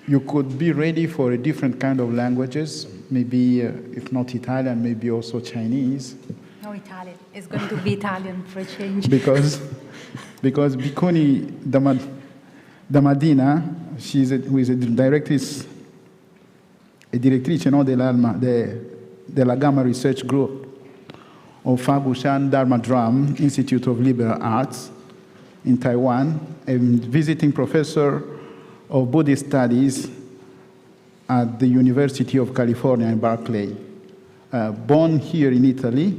you could be ready for a different kind of languages, maybe, if not Italian, maybe also Chinese. No, Italian. It's going to be Italian for a change. Because Bhikkhuni Damadina, who is a direttrice, no, della Gamma Research Group of Fagushan Dharma Drum Institute of Liberal Arts in Taiwan, and visiting professor of Buddhist studies at the University of California in Berkeley. Born here in Italy,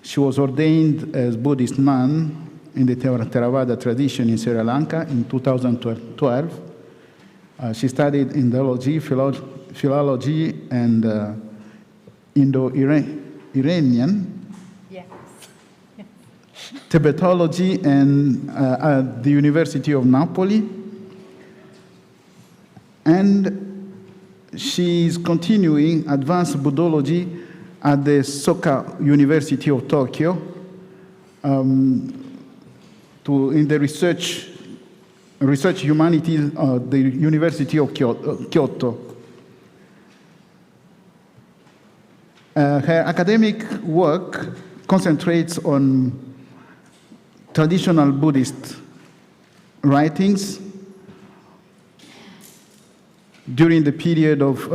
she was ordained as Buddhist nun in the Theravada tradition in Sri Lanka in 2012. She studied Indology, philology, and Indo-Iranian, Yes. Tibetology, and at the University of Napoli. And she's continuing advanced Buddhology at the Soka University of Tokyo, in the research humanities at the University of Kyoto. Her academic work concentrates on traditional Buddhist writings during the period of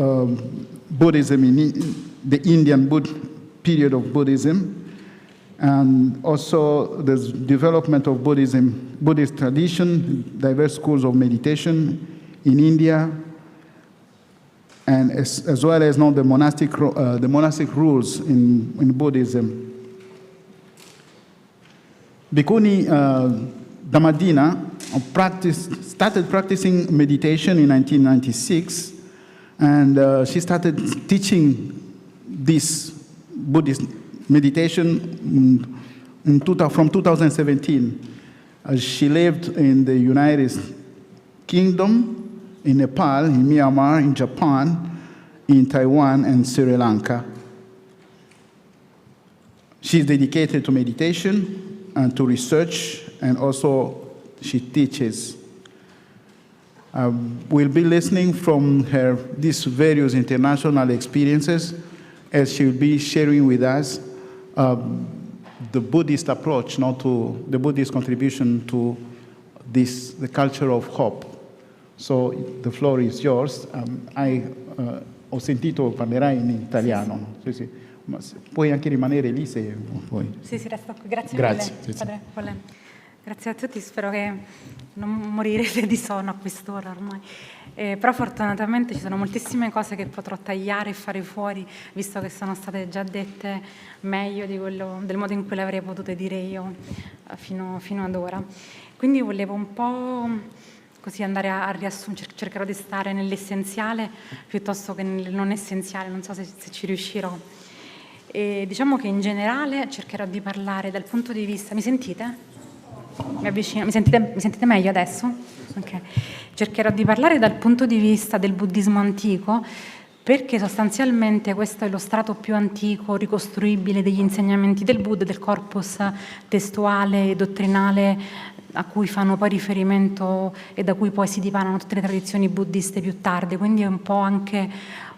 Buddhism, the Indian period of Buddhism, and also the development of Buddhist tradition, diverse schools of meditation in India, and as well as the monastic rules in Buddhism. Bhikkhuni Damadina started practicing meditation in 1996, and she started teaching this Buddhist meditation from 2017. She lived in the United Kingdom, in Nepal, in Myanmar, in Japan, in Taiwan, and Sri Lanka. She's dedicated to meditation and to research, and also she teaches. We'll be listening from her these various international experiences, as she'll be sharing with us the Buddhist approach, not to the Buddhist contribution to the culture of hope. So the floor is yours. Ho sentito parlerai in italiano. Sì, sì. Ma puoi anche rimanere lì se vuoi. Sì, resto qui. Grazie Grazie. mille, padre Pollen. Grazie a tutti, spero che non morirete di sonno a quest'ora ormai. Però fortunatamente ci sono moltissime cose che potrò tagliare e fare fuori, visto che sono state già dette meglio del modo in cui le avrei potute dire io fino ad ora. Quindi volevo un po' così andare a riassumere, cercherò di stare nell'essenziale piuttosto che nel non essenziale, non so se ci riuscirò. E diciamo che in generale cercherò di parlare dal punto di vista... Mi sentite? Mi avvicino. Mi sentite meglio adesso? Okay. Cercherò di parlare dal punto di vista del buddismo antico, perché sostanzialmente questo è lo strato più antico, ricostruibile degli insegnamenti del Buddha, del corpus testuale e dottrinale a cui fanno poi riferimento e da cui poi si dipanano tutte le tradizioni buddiste più tarde. Quindi è un po' anche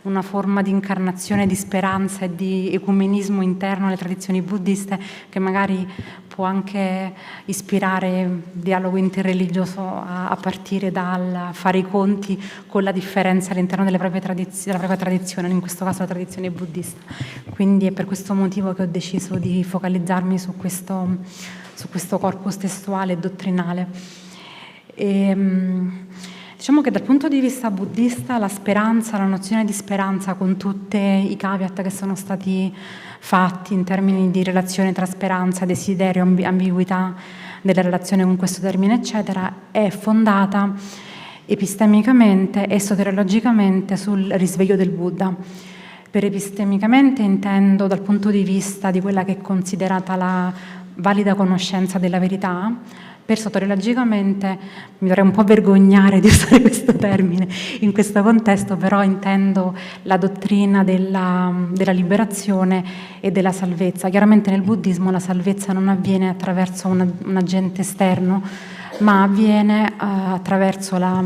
una forma di incarnazione di speranza e di ecumenismo interno alle tradizioni buddiste, che magari può anche ispirare il dialogo interreligioso a partire dal fare i conti con la differenza all'interno della propria tradizione, in questo caso la tradizione buddista. Quindi è per questo motivo che ho deciso di focalizzarmi su questo corpus testuale e dottrinale. Diciamo che dal punto di vista buddista la speranza, la nozione di speranza, con tutti i caveat che sono stati fatti in termini di relazione tra speranza, desiderio, ambiguità della relazione con questo termine, eccetera, è fondata epistemicamente e soteriologicamente sul risveglio del Buddha. Per epistemicamente intendo dal punto di vista di quella che è considerata la valida conoscenza della verità. Per soteriologicamente mi dovrei un po' vergognare di usare questo termine in questo contesto, però intendo la dottrina della liberazione e della salvezza. Chiaramente nel buddismo la salvezza non avviene attraverso un agente esterno, ma avviene attraverso la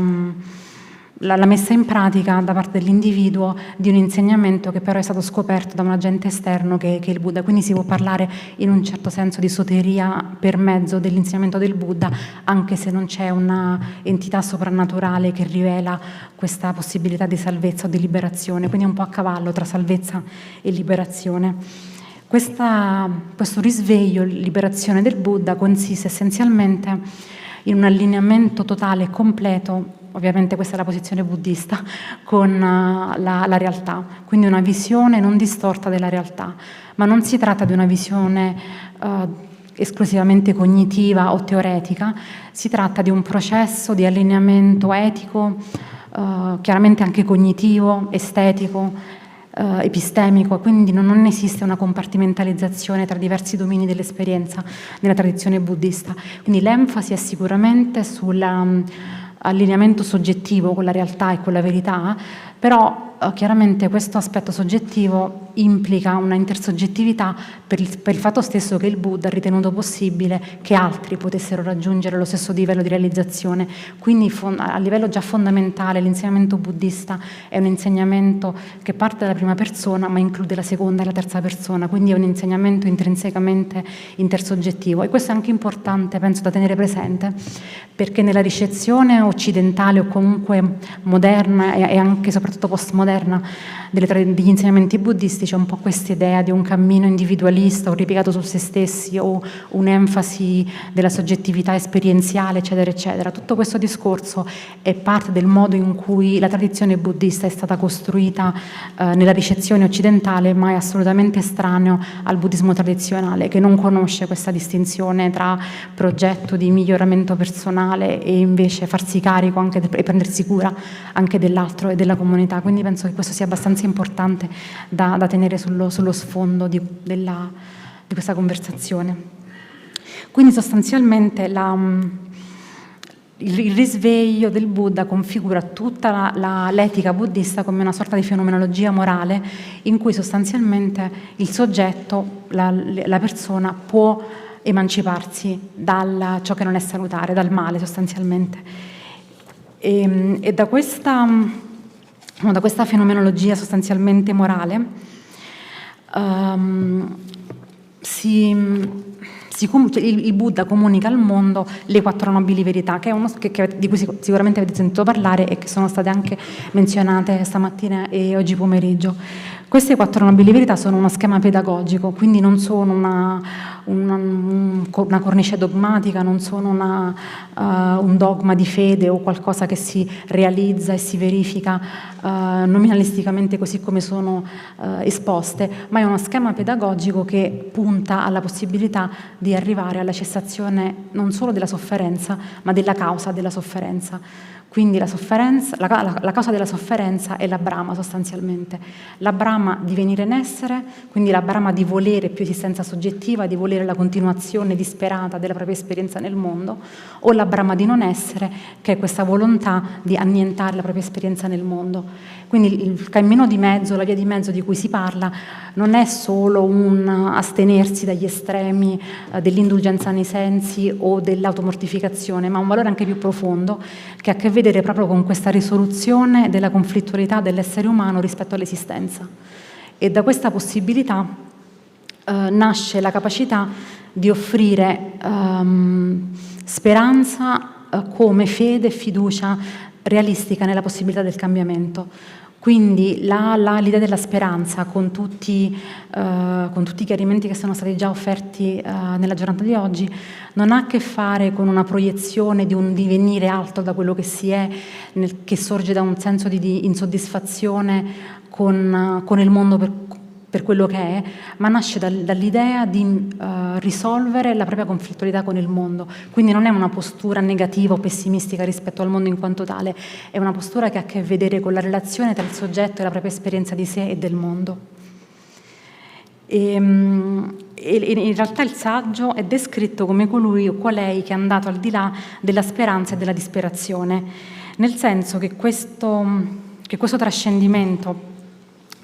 messa in pratica da parte dell'individuo di un insegnamento che però è stato scoperto da un agente esterno che è il Buddha. Quindi si può parlare in un certo senso di soteria per mezzo dell'insegnamento del Buddha, anche se non c'è una entità soprannaturale che rivela questa possibilità di salvezza o di liberazione, quindi è un po' a cavallo tra salvezza e liberazione. Questo risveglio, liberazione del Buddha, consiste essenzialmente in un allineamento totale e completo, ovviamente questa è la posizione buddista, con la realtà, quindi una visione non distorta della realtà, ma non si tratta di una visione esclusivamente cognitiva o teoretica, si tratta di un processo di allineamento etico, chiaramente anche cognitivo, estetico, epistemico, quindi non esiste una compartimentalizzazione tra diversi domini dell'esperienza nella tradizione buddista. Quindi l'enfasi è sicuramente sull'allineamento soggettivo con la realtà e con la verità, però chiaramente questo aspetto soggettivo implica una intersoggettività per il fatto stesso che il Buddha ha ritenuto possibile che altri potessero raggiungere lo stesso livello di realizzazione. Quindi a livello già fondamentale l'insegnamento buddista è un insegnamento che parte dalla prima persona ma include la seconda e la terza persona, quindi è un insegnamento intrinsecamente intersoggettivo, e questo è anche importante, penso, da tenere presente, perché nella ricezione occidentale o comunque moderna e anche soprattutto postmoderna degli insegnamenti buddisti c'è un po' questa idea di un cammino individualista o ripiegato su se stessi o un'enfasi della soggettività esperienziale, eccetera, eccetera. Tutto questo discorso è parte del modo in cui la tradizione buddista è stata costruita nella ricezione occidentale, ma è assolutamente estraneo al buddismo tradizionale, che non conosce questa distinzione tra progetto di miglioramento personale e invece farsi carico anche e prendersi cura anche dell'altro e della comunità. Quindi penso che questo sia abbastanza importante da tenere sullo sfondo di questa conversazione. Quindi sostanzialmente il risveglio del Buddha configura tutta l'etica buddista come una sorta di fenomenologia morale in cui sostanzialmente il soggetto, la persona, può emanciparsi da ciò che non è salutare, dal male sostanzialmente. E da questa fenomenologia sostanzialmente morale il Buddha comunica al mondo le 4 nobili verità, di cui sicuramente avete sentito parlare e che sono state anche menzionate stamattina e oggi pomeriggio. Queste 4 nobili verità sono uno schema pedagogico, quindi non sono una cornice dogmatica, non sono un dogma di fede o qualcosa che si realizza e si verifica nominalisticamente così come sono esposte, ma è uno schema pedagogico che punta alla possibilità di arrivare alla cessazione non solo della sofferenza, ma della causa della sofferenza. Quindi la causa della sofferenza è la Brahma sostanzialmente, la Brahma di venire in essere, quindi la Brahma di volere più esistenza soggettiva, di volere la continuazione disperata della propria esperienza nel mondo, o la Brahma di non essere, che è questa volontà di annientare la propria esperienza nel mondo. Quindi il cammino di mezzo, la via di mezzo di cui si parla, non è solo un astenersi dagli estremi dell'indulgenza nei sensi o dell'automortificazione, ma un valore anche più profondo che ha a che vedere proprio con questa risoluzione della conflittualità dell'essere umano rispetto all'esistenza. E da questa possibilità nasce la capacità di offrire speranza come fede e fiducia realistica nella possibilità del cambiamento. Quindi l'idea della speranza, con tutti i chiarimenti che sono stati già offerti nella giornata di oggi, non ha a che fare con una proiezione di un divenire altro da quello che si è, che sorge da un senso di insoddisfazione con il mondo per quello che è, ma nasce dall'idea di risolvere la propria conflittualità con il mondo. Quindi non è una postura negativa o pessimistica rispetto al mondo in quanto tale, è una postura che ha a che vedere con la relazione tra il soggetto e la propria esperienza di sé e del mondo. E in realtà il saggio è descritto come colui o colei che è andato al di là della speranza e della disperazione, nel senso che questo trascendimento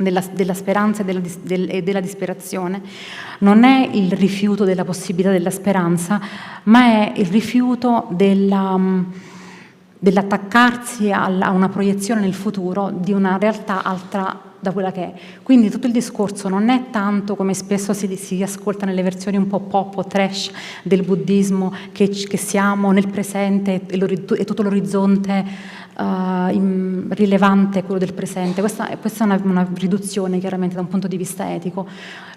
della speranza e della disperazione non è il rifiuto della possibilità della speranza, ma è il rifiuto dell'attaccarsi a una proiezione nel futuro di una realtà altra da quella che è. Quindi tutto il discorso non è tanto, come spesso si ascolta nelle versioni un po' pop o trash del buddismo, che siamo nel presente e tutto l'orizzonte rilevante è quello del presente. Questa è una riduzione chiaramente da un punto di vista etico.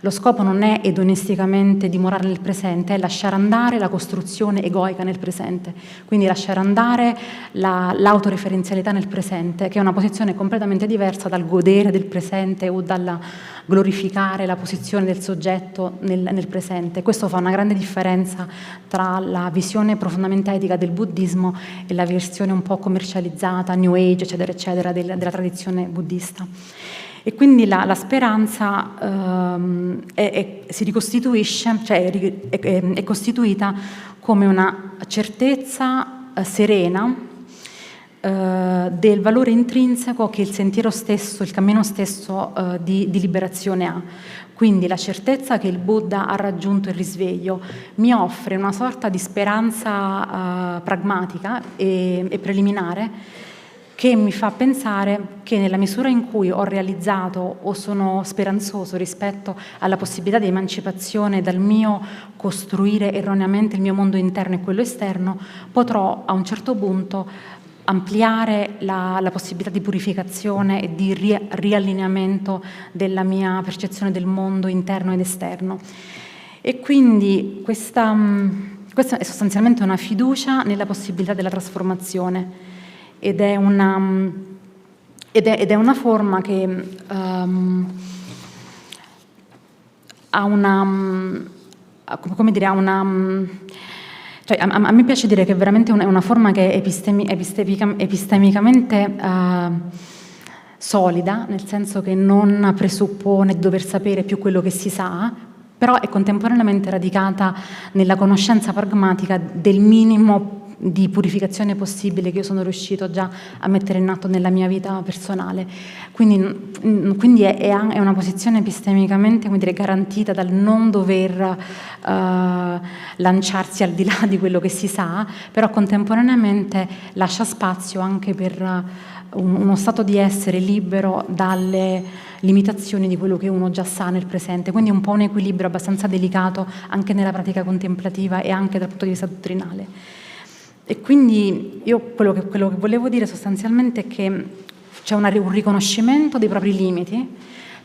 Lo scopo non è edonisticamente dimorare nel presente, è lasciare andare la costruzione egoica nel presente, quindi lasciare andare l'autoreferenzialità nel presente, che è una posizione completamente diversa dal godere del presente o dal glorificare la posizione del soggetto nel presente. Questo fa una grande differenza tra la visione profondamente etica del buddismo e la versione un po' commercializzata, New Age, eccetera, eccetera, della tradizione buddista. E quindi la speranza si ricostituisce, cioè è costituita come una certezza serena del valore intrinseco che il sentiero stesso, il cammino stesso di liberazione ha. Quindi la certezza che il Buddha ha raggiunto il risveglio mi offre una sorta di speranza pragmatica e preliminare, che mi fa pensare che nella misura in cui ho realizzato o sono speranzoso rispetto alla possibilità di emancipazione dal mio costruire erroneamente il mio mondo interno e quello esterno, potrò a un certo punto ampliare la possibilità di purificazione e di riallineamento della mia percezione del mondo interno ed esterno. E quindi questa è sostanzialmente una fiducia nella possibilità della trasformazione ed è una forma che ha una, come dire, ha una... Cioè, a me piace dire che veramente è una forma che è epistemicamente solida, nel senso che non presuppone di dover sapere più quello che si sa, però è contemporaneamente radicata nella conoscenza pragmatica del minimo di purificazione possibile che io sono riuscito già a mettere in atto nella mia vita personale. Quindi è una posizione epistemicamente, come dire, garantita dal non dover lanciarsi al di là di quello che si sa, però contemporaneamente lascia spazio anche per uno stato di essere libero dalle limitazioni di quello che uno già sa nel presente, quindi un po' un equilibrio abbastanza delicato anche nella pratica contemplativa e anche dal punto di vista dottrinale. E quindi io quello che volevo dire sostanzialmente è che c'è un riconoscimento dei propri limiti,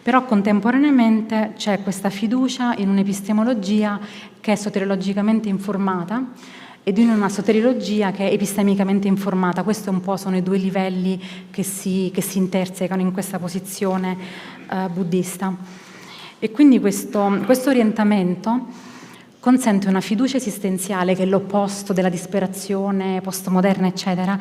però contemporaneamente c'è questa fiducia in un'epistemologia che è soteriologicamente informata ed in una soteriologia che è epistemicamente informata. Questi un po' sono i due livelli che si intersecano in questa posizione buddista. E quindi questo orientamento consente una fiducia esistenziale che è l'opposto della disperazione postmoderna, eccetera,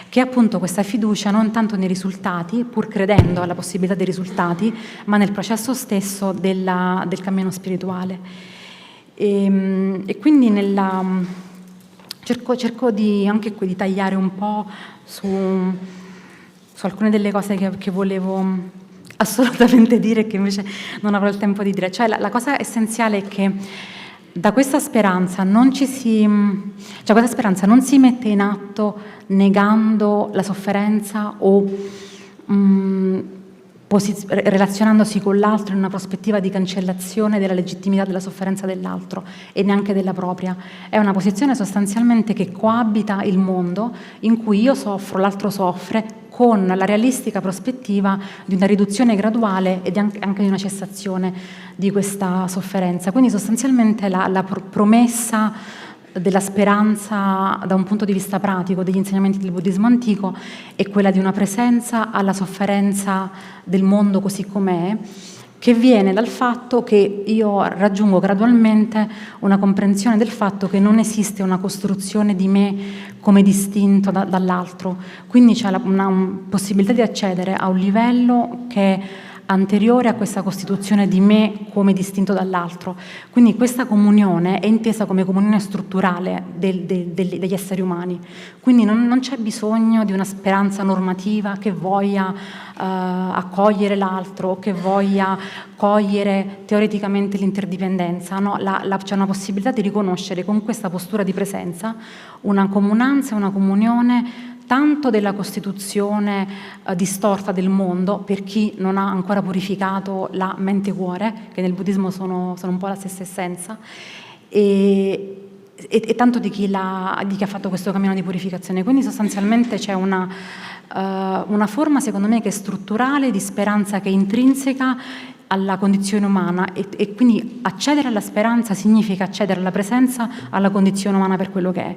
che è appunto questa fiducia non tanto nei risultati, pur credendo alla possibilità dei risultati, ma nel processo stesso del cammino spirituale. E quindi cerco di anche qui di tagliare un po' su alcune delle cose che volevo assolutamente dire e che invece non avrò il tempo di dire. Cioè la cosa essenziale è che da questa speranza non questa speranza non si mette in atto negando la sofferenza o relazionandosi con l'altro in una prospettiva di cancellazione della legittimità della sofferenza dell'altro e neanche della propria. È una posizione sostanzialmente che coabita il mondo in cui io soffro, l'altro soffre, con la realistica prospettiva di una riduzione graduale e anche di una cessazione di questa sofferenza. Quindi sostanzialmente la promessa della speranza da un punto di vista pratico degli insegnamenti del buddismo antico è quella di una presenza alla sofferenza del mondo così com'è, che viene dal fatto che io raggiungo gradualmente una comprensione del fatto che non esiste una costruzione di me come distinto dall'altro, quindi c'è una possibilità di accedere a un livello che è anteriore a questa costituzione di me come distinto dall'altro. Quindi questa comunione è intesa come comunione strutturale degli esseri umani. Quindi non c'è bisogno di una speranza normativa che voglia accogliere l'altro o che voglia cogliere teoreticamente l'interdipendenza. No? C'è una possibilità di riconoscere con questa postura di presenza una comunanza e una comunione tanto della costituzione distorta del mondo, per chi non ha ancora purificato la mente-cuore, che nel buddismo sono un po' la stessa essenza, e tanto di chi ha fatto questo cammino di purificazione. Quindi sostanzialmente c'è una forma, secondo me, che è strutturale, di speranza che è intrinseca alla condizione umana e quindi accedere alla speranza significa accedere alla presenza, alla condizione umana per quello che è.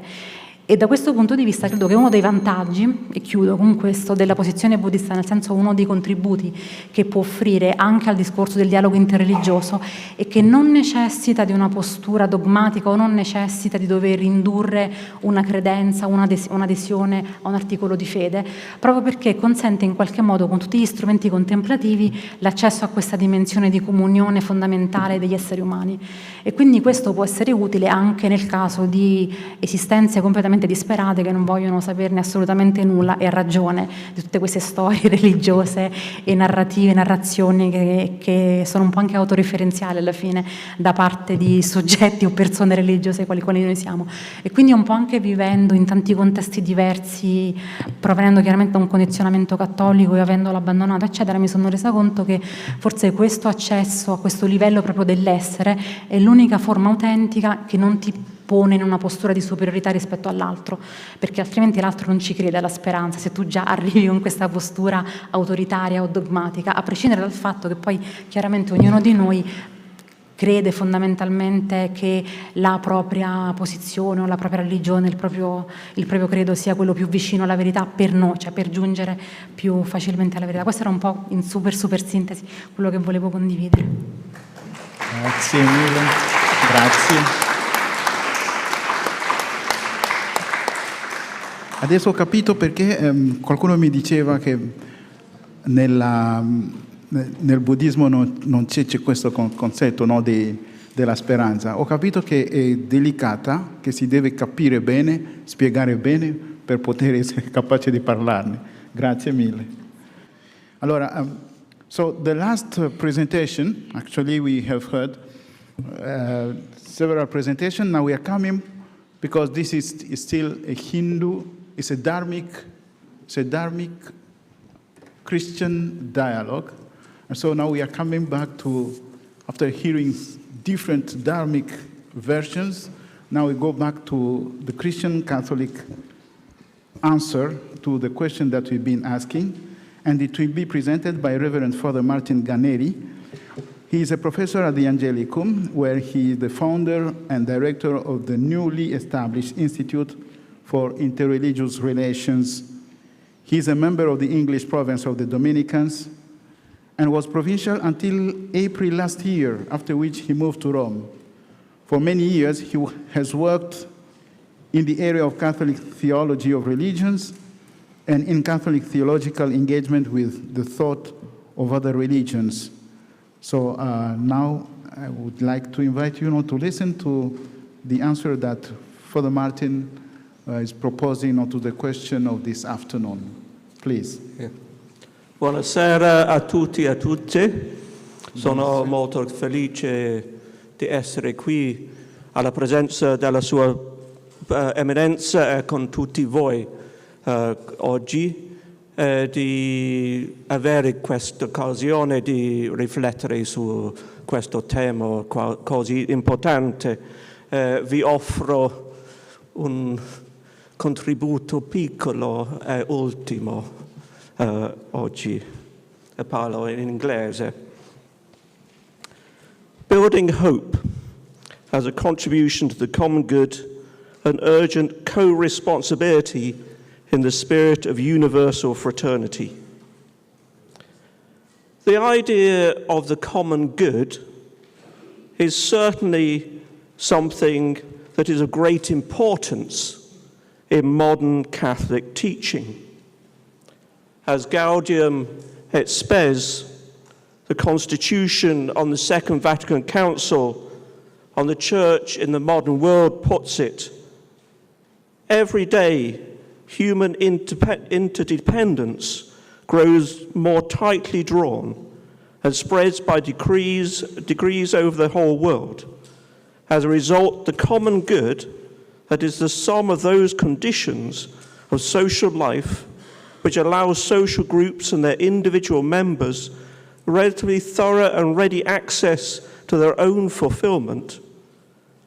E da questo punto di vista credo che uno dei vantaggi, e chiudo con questo, della posizione buddista, nel senso uno dei contributi che può offrire anche al discorso del dialogo interreligioso, è che non necessita di una postura dogmatica o non necessita di dover indurre una credenza, un'adesione a un articolo di fede, proprio perché consente in qualche modo, con tutti gli strumenti contemplativi, l'accesso a questa dimensione di comunione fondamentale degli esseri umani. E quindi questo può essere utile anche nel caso di esistenze completamente disperate che non vogliono saperne assolutamente nulla, e a ragione di tutte queste storie religiose e narrazioni che sono un po' anche autoreferenziali alla fine da parte di soggetti o persone religiose quali noi siamo. E quindi un po' anche vivendo in tanti contesti diversi, provenendo chiaramente da un condizionamento cattolico e avendolo abbandonato eccetera, mi sono resa conto che forse questo accesso a questo livello proprio dell'essere è l'unica forma autentica che non ti pone in una postura di superiorità rispetto all'altro, perché altrimenti l'altro non ci crede alla speranza, se tu già arrivi con questa postura autoritaria o dogmatica, a prescindere dal fatto che poi chiaramente ognuno di noi crede fondamentalmente che la propria posizione o la propria religione, il proprio credo sia quello più vicino alla verità per noi, cioè per giungere più facilmente alla verità. Questo era un po' in super sintesi quello che volevo condividere. Grazie mille, grazie. Adesso ho capito perché qualcuno mi diceva che nel buddismo non c'è questo concetto, no, della speranza. Ho capito che è delicata, che si deve capire bene, spiegare bene per poter essere capace di parlarne. Grazie mille. Allora, so the last presentation, actually we have heard several presentations. Now we are coming, because this is still a Hindu, it's a dharmic Christian dialogue. And so now we are coming back to, after hearing different dharmic versions, now we go back to the Christian Catholic answer to the question that we've been asking, and it will be presented by Reverend Father Martin Ganeri. He is a professor at the Angelicum, where he is the founder and director of the newly established Institute for Interreligious Relations. He is a member of the English province of the Dominicans and was provincial until April last year, after which he moved to Rome. For many years, he has worked in the area of Catholic theology of religions and in Catholic theological engagement with the thought of other religions. So now I would like to invite you to listen to the answer that Father Martin is proposing to the question of this afternoon. Please. Yeah. Buonasera a tutti e a tutte. Sono molto felice di essere qui alla presenza della sua eminenza e con tutti voi oggi, di avere questa occasione di riflettere su questo tema così importante. Vi offro un contributo piccolo e ultimo oggi, e parlo in inglese. Building hope as a contribution to the common good, an urgent co-responsibility in the spirit of universal fraternity. The idea of the common good is certainly something that is of great importance in modern Catholic teaching. As Gaudium et Spes, the Constitution on the Second Vatican Council on the Church in the modern world puts it, every day human interdependence grows more tightly drawn and spreads by degrees over the whole world. As a result, the common good, that is the sum of those conditions of social life which allows social groups and their individual members relatively thorough and ready access to their own fulfillment,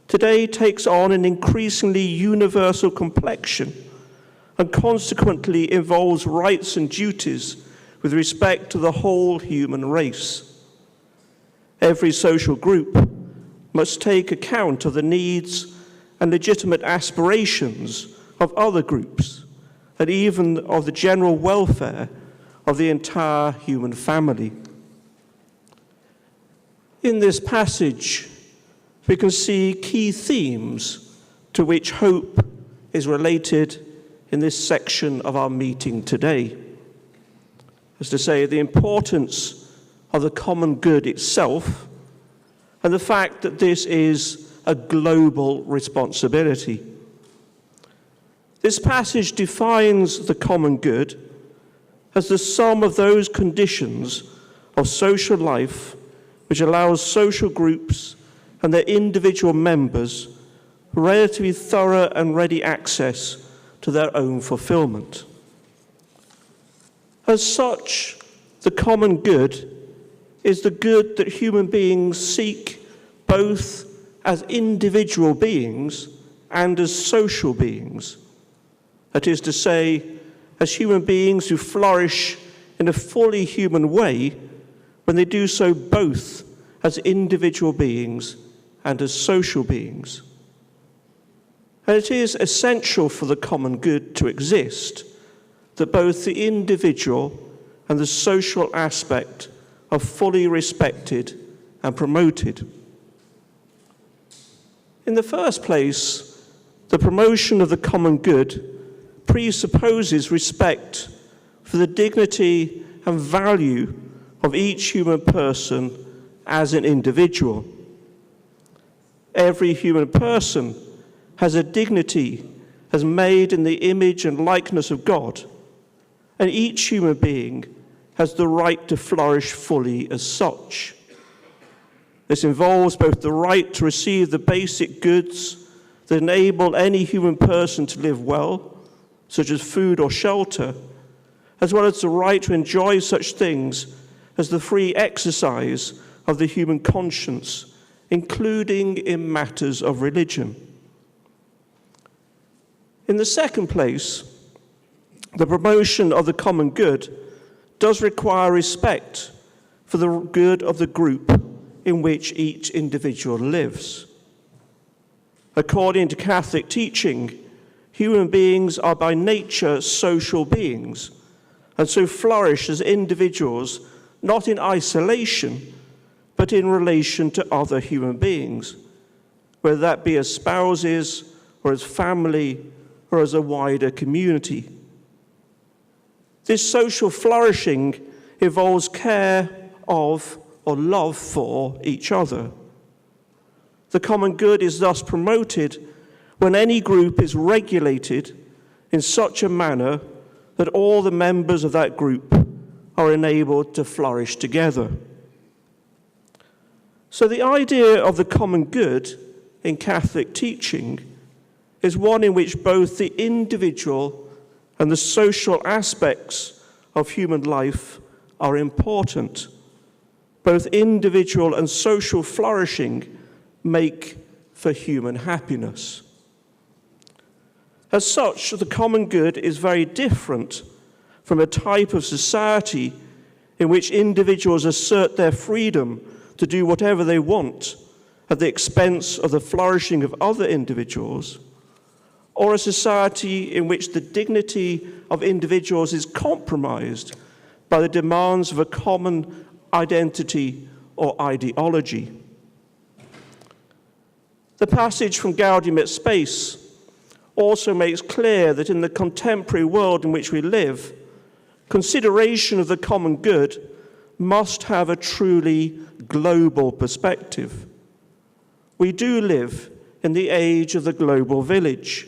today takes on an increasingly universal complexion and consequently involves rights and duties with respect to the whole human race. Every social group must take account of the needs and legitimate aspirations of other groups, and even of the general welfare of the entire human family. In this passage, we can see key themes to which hope is related in this section of our meeting today. As to say, the importance of the common good itself, and the fact that this is a global responsibility. This passage defines the common good as the sum of those conditions of social life which allows social groups and their individual members relatively thorough and ready access to their own fulfillment. As such, the common good is the good that human beings seek both as individual beings and as social beings. That is to say, as human beings who flourish in a fully human way when they do so both as individual beings and as social beings. And it is essential for the common good to exist that both the individual and the social aspect are fully respected and promoted. In the first place, the promotion of the common good presupposes respect for the dignity and value of each human person as an individual. Every human person has a dignity as made in the image and likeness of God, and each human being has the right to flourish fully as such. This involves both the right to receive the basic goods that enable any human person to live well, such as food or shelter, as well as the right to enjoy such things as the free exercise of the human conscience, including in matters of religion. In the second place, the promotion of the common good does require respect for the good of the group in which each individual lives. According to Catholic teaching, human beings are by nature social beings, and so flourish as individuals, not in isolation, but in relation to other human beings, whether that be as spouses, or as family, or as a wider community. This social flourishing involves care of or love for each other. The common good is thus promoted when any group is regulated in such a manner that all the members of that group are enabled to flourish together. So the idea of the common good in Catholic teaching is one in which both the individual and the social aspects of human life are important. Both individual and social flourishing make for human happiness. As such, the common good is very different from a type of society in which individuals assert their freedom to do whatever they want at the expense of the flourishing of other individuals, or a society in which the dignity of individuals is compromised by the demands of a common identity or ideology. The passage from Gaudium et Spes also makes clear that in the contemporary world in which we live, consideration of the common good must have a truly global perspective. We do live in the age of the global village,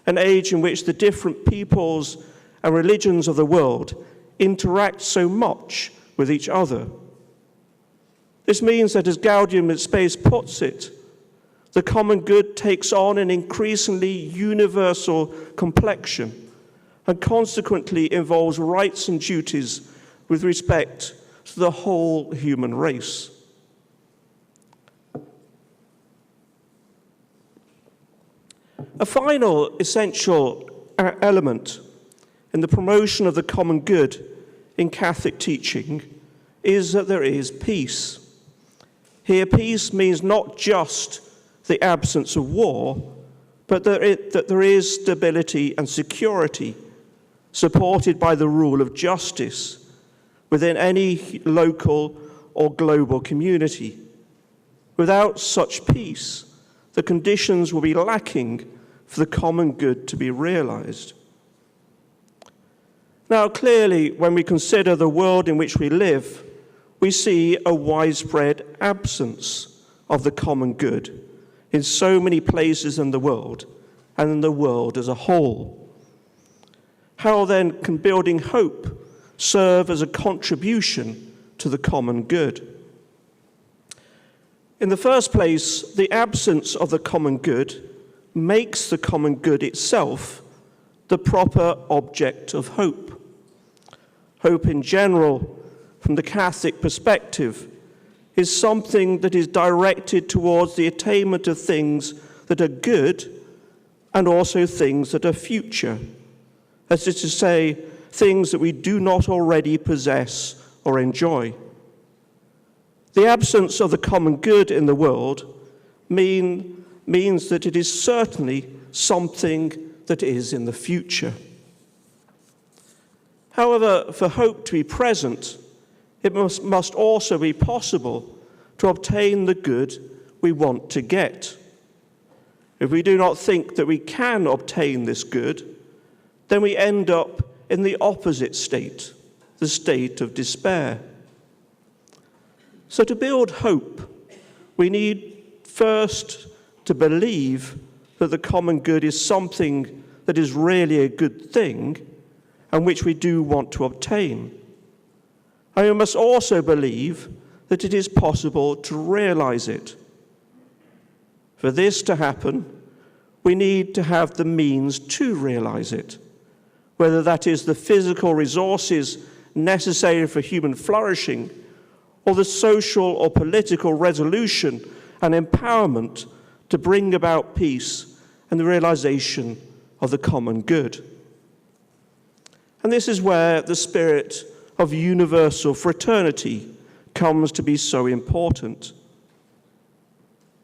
an age in which the different peoples and religions of the world interact so much with each other. This means that, as Gaudium et Spes puts it, the common good takes on an increasingly universal complexion and consequently involves rights and duties with respect to the whole human race. A final essential element in the promotion of the common good in Catholic teaching is that there is peace. Here, peace means not just the absence of war, but that there is stability and security supported by the rule of justice within any local or global community. Without such peace, the conditions will be lacking for the common good to be realized. Now, clearly, when we consider the world in which we live, we see a widespread absence of the common good in so many places in the world and in the world as a whole. How then can building hope serve as a contribution to the common good? In the first place, the absence of the common good makes the common good itself the proper object of hope. Hope in general, from the Catholic perspective, is something that is directed towards the attainment of things that are good and also things that are future. That is to say, things that we do not already possess or enjoy. The absence of the common good in the world means that it is certainly something that is in the future. However, for hope to be present, it must also be possible to obtain the good we want to get. If we do not think that we can obtain this good, then we end up in the opposite state, the state of despair. So to build hope, we need first to believe that the common good is something that is really a good thing and which we do want to obtain. And we must also believe that it is possible to realize it. For this to happen, we need to have the means to realize it, whether that is the physical resources necessary for human flourishing or the social or political resolution and empowerment to bring about peace and the realization of the common good. And this is where the spirit of universal fraternity comes to be so important.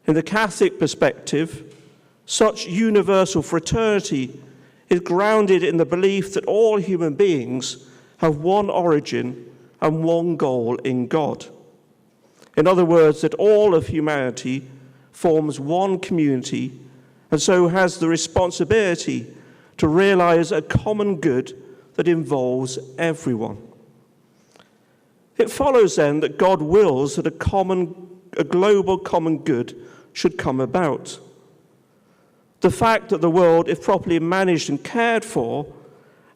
In the Catholic perspective, such universal fraternity is grounded in the belief that all human beings have one origin and one goal in God. In other words, that all of humanity forms one community and so has the responsibility to realize a common good that involves everyone. It follows then that God wills that a global common good should come about. The fact that the world, if properly managed and cared for,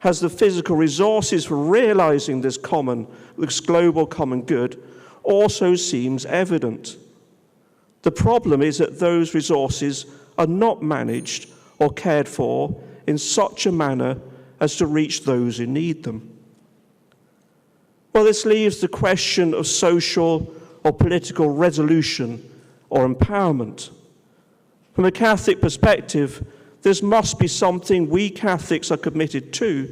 has the physical resources for realizing this global common good also seems evident. The problem is that those resources are not managed or cared for in such a manner as to reach those who need them. Well, this leaves the question of social or political resolution or empowerment. From a Catholic perspective, this must be something we Catholics are committed to,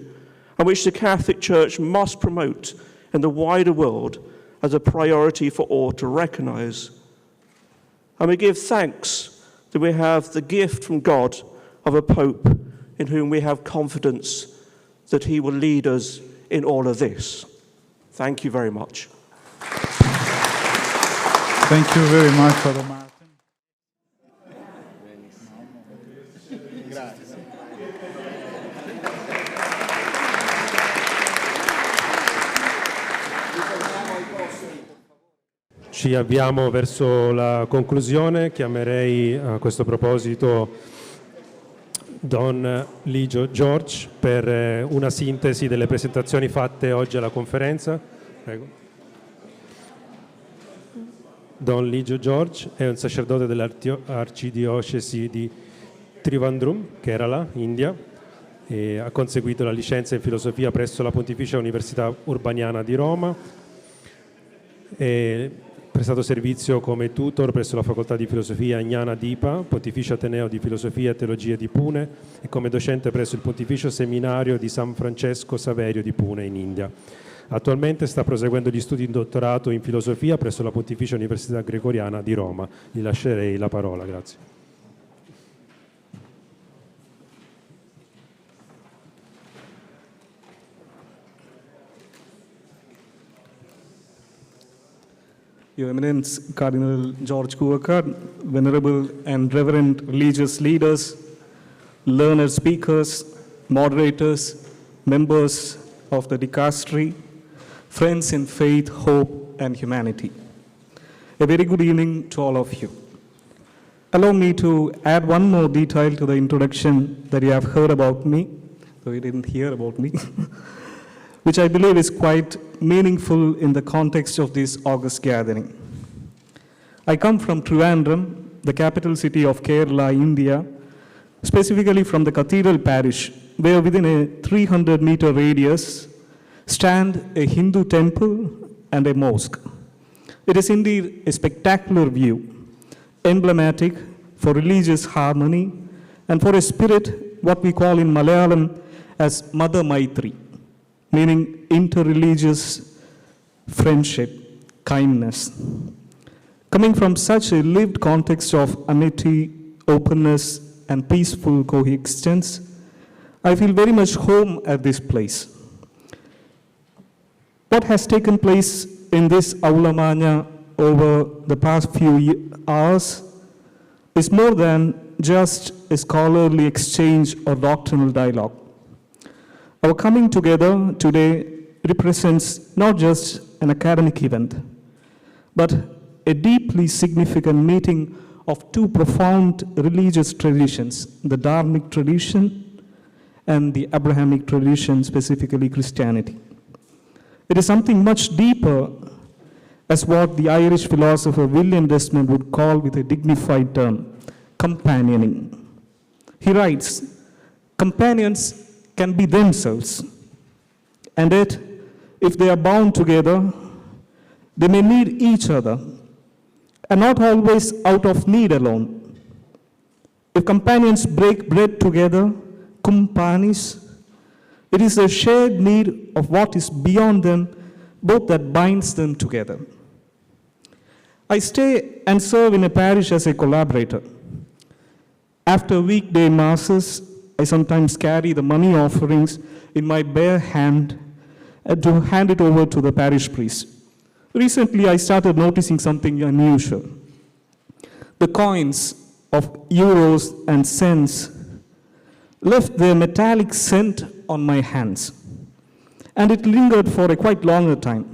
and which the Catholic Church must promote in the wider world as a priority for all to recognize. And we give thanks that we have the gift from God of a Pope in whom we have confidence that he will lead us in all of this. Thank you very much. Thank you very much, Father Martin. Ci avviamo verso la conclusione. Chiamerei a questo proposito Don Ligio George per una sintesi delle presentazioni fatte oggi alla conferenza. Prego. Don Ligio George è un sacerdote dell'arcidiocesi di Trivandrum, Kerala, India, e ha conseguito la licenza in filosofia presso la Pontificia Università Urbaniana di Roma. È prestato servizio come tutor presso la Facoltà di Filosofia Gnana Dipa, Pontificio Ateneo di Filosofia e Teologia di Pune, e come docente presso il Pontificio Seminario di San Francesco Saverio di Pune in India. Attualmente sta proseguendo gli studi in dottorato in filosofia presso la Pontificia Università Gregoriana di Roma. Gli lascerei la parola, grazie. Your Eminence, Cardinal George Kuvakar, venerable and reverend religious leaders, learned speakers, moderators, members of the dicastery, friends in faith, hope, and humanity. A very good evening to all of you. Allow me to add one more detail to the introduction that you have heard about me, though you didn't hear about me, which I believe is quite meaningful in the context of this August gathering. I come from Trivandrum, the capital city of Kerala, India, specifically from the Cathedral Parish, where within a 300-meter radius stand a Hindu temple and a mosque. It is indeed a spectacular view, emblematic for religious harmony and for a spirit, what we call in Malayalam as Mother Maitri, meaning interreligious friendship, kindness. Coming from such a lived context of amity, openness, and peaceful coexistence, I feel very much home at this place. What has taken place in this Aula Magna over the past few hours is more than just a scholarly exchange or doctrinal dialogue. Our coming together today represents not just an academic event, but a deeply significant meeting of two profound religious traditions, the Dharmic tradition and the Abrahamic tradition, specifically Christianity. It is something much deeper, as what the Irish philosopher William Desmond would call with a dignified term, companioning. He writes, companions can be themselves, and yet, if they are bound together, they may need each other, and not always out of need alone. If companions break bread together, kumpanis, it is a shared need of what is beyond them, both that binds them together. I stay and serve in a parish as a collaborator. After weekday masses, I sometimes carry the money offerings in my bare hand to hand it over to the parish priest. Recently, I started noticing something unusual. The coins of euros and cents left their metallic scent on my hands, and it lingered for a quite longer time.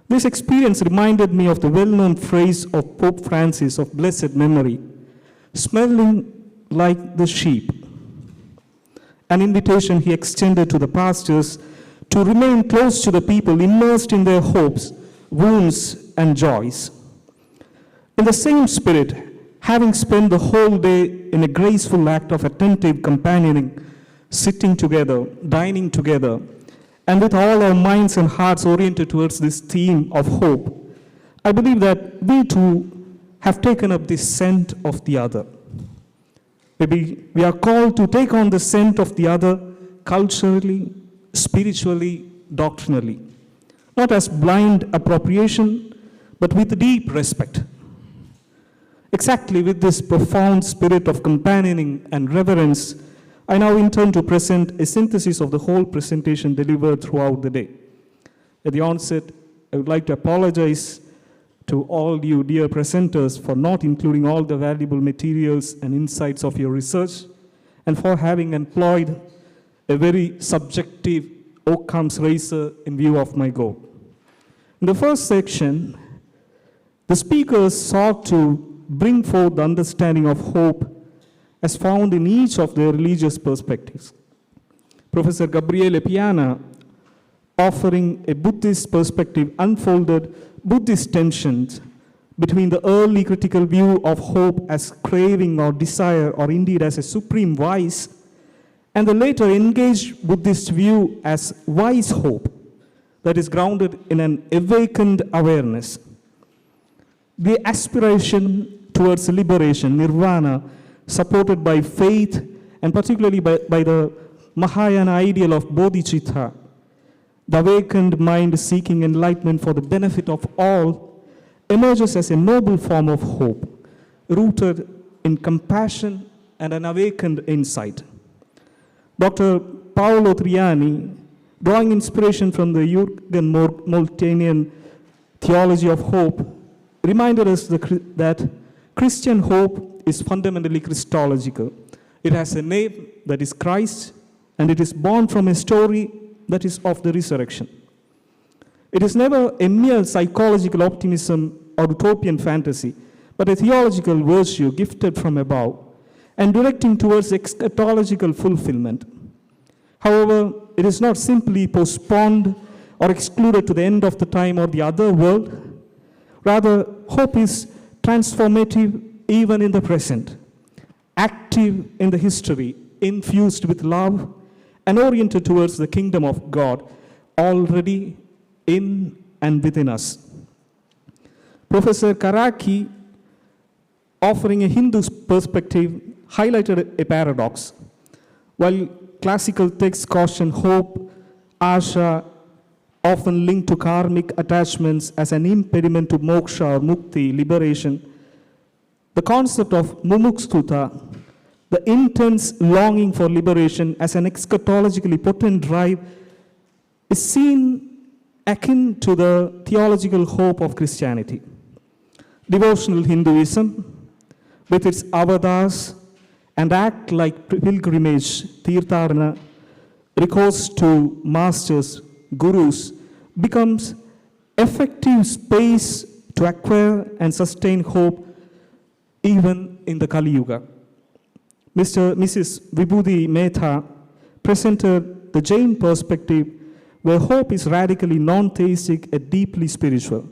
This experience reminded me of the well-known phrase of Pope Francis of blessed memory, smelling like the sheep. an invitation he extended to the pastors to remain close to the people, immersed in their hopes, wounds, and joys. In the same spirit, having spent the whole day in a graceful act of attentive companioning, sitting together, dining together, and with all our minds and hearts oriented towards this theme of hope, I believe that we too have taken up the scent of the other. Maybe we are called to take on the scent of the other culturally, spiritually, doctrinally, not as blind appropriation, but with deep respect. Exactly with this profound spirit of companioning and reverence, I now intend to present a synthesis of the whole presentation delivered throughout the day. At the onset, I would like to apologize to all you dear presenters for not including all the valuable materials and insights of your research, and for having employed a very subjective Occam's razor in view of my goal. In the first section, the speakers sought to bring forth the understanding of hope as found in each of their religious perspectives. Professor Gabriele Piana, offering a Buddhist perspective, unfolded Buddhist tensions between the early critical view of hope as craving or desire, or indeed as a supreme vice, and the later engaged Buddhist view as wise hope that is grounded in an awakened awareness. The aspiration towards liberation, nirvana, supported by faith, and particularly by the Mahayana ideal of bodhicitta, the awakened mind seeking enlightenment for the benefit of all, emerges as a noble form of hope, rooted in compassion and an awakened insight. Dr. Paolo Triani, drawing inspiration from the Jürgen Moltenian theology of hope, reminded us that Christian hope is fundamentally Christological. It has a name that is Christ, and it is born from a story that is of the resurrection. It is never a mere psychological optimism or utopian fantasy, but a theological virtue gifted from above and directing towards eschatological fulfillment. However, it is not simply postponed or excluded to the end of the time or the other world. Rather, hope is transformative even in the present, active in the history, infused with love, and oriented towards the kingdom of God, already in and within us. Professor Karaki, offering a Hindu perspective, highlighted a paradox. While classical texts caution hope, asha, often linked to karmic attachments as an impediment to moksha or mukti, liberation, the concept of mumukshtuta, the intense longing for liberation as an eschatologically potent drive, is seen akin to the theological hope of Christianity. Devotional Hinduism, with its avatars and act like pilgrimage, tirtharana, recourse to masters, gurus, becomes effective space to acquire and sustain hope even in the Kali Yuga. Mrs. Vibhuti Mehta presented the Jain perspective, where hope is radically non-theistic and deeply spiritual.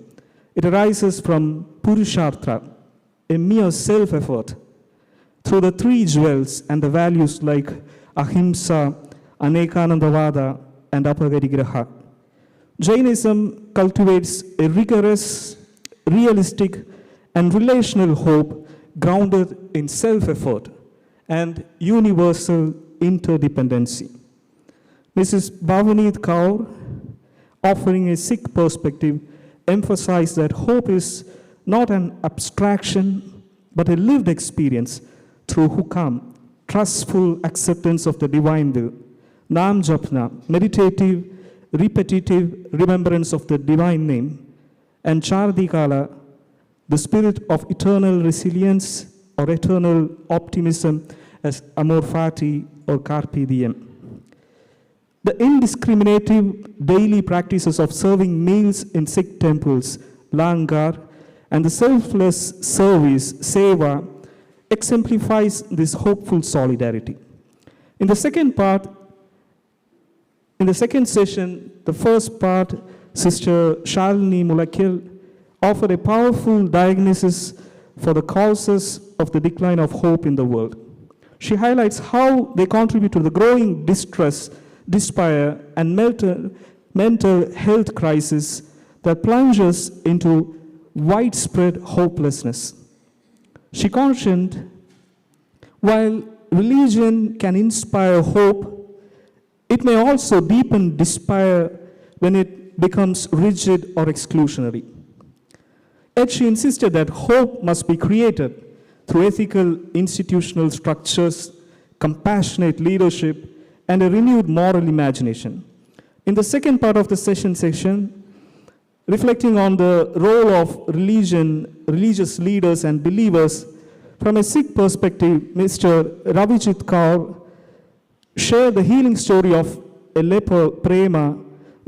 It arises from purushartha, a mere self-effort, through the three jewels and the values like ahimsa, anekanandavada, and apagarigraha. Jainism cultivates a rigorous, realistic, and relational hope grounded in self-effort and universal interdependency. Mrs. Bhavanit Kaur, offering a Sikh perspective, emphasized that hope is not an abstraction, but a lived experience through hukam, trustful acceptance of the divine will, nam japna, meditative, repetitive remembrance of the divine name, and chardikala, the spirit of eternal resilience or eternal optimism as amor fati or carpe diem. The indiscriminative daily practices of serving meals in Sikh temples, langar, and the selfless service, seva, exemplifies this hopeful solidarity. In the second session, the first part, Sister Shalini Mulakil offered a powerful diagnosis for the causes of the decline of hope in the world. She highlights how they contribute to the growing distress, despair, and mental health crisis that plunges into widespread hopelessness. She cautioned, while religion can inspire hope, it may also deepen despair when it becomes rigid or exclusionary. Yet she insisted that hope must be created through ethical institutional structures, compassionate leadership, and a renewed moral imagination. In the second part of the section, reflecting on the role of religious leaders and believers, from a Sikh perspective, Mr. Ravijit Kaur shared the healing story of a leper, Prema,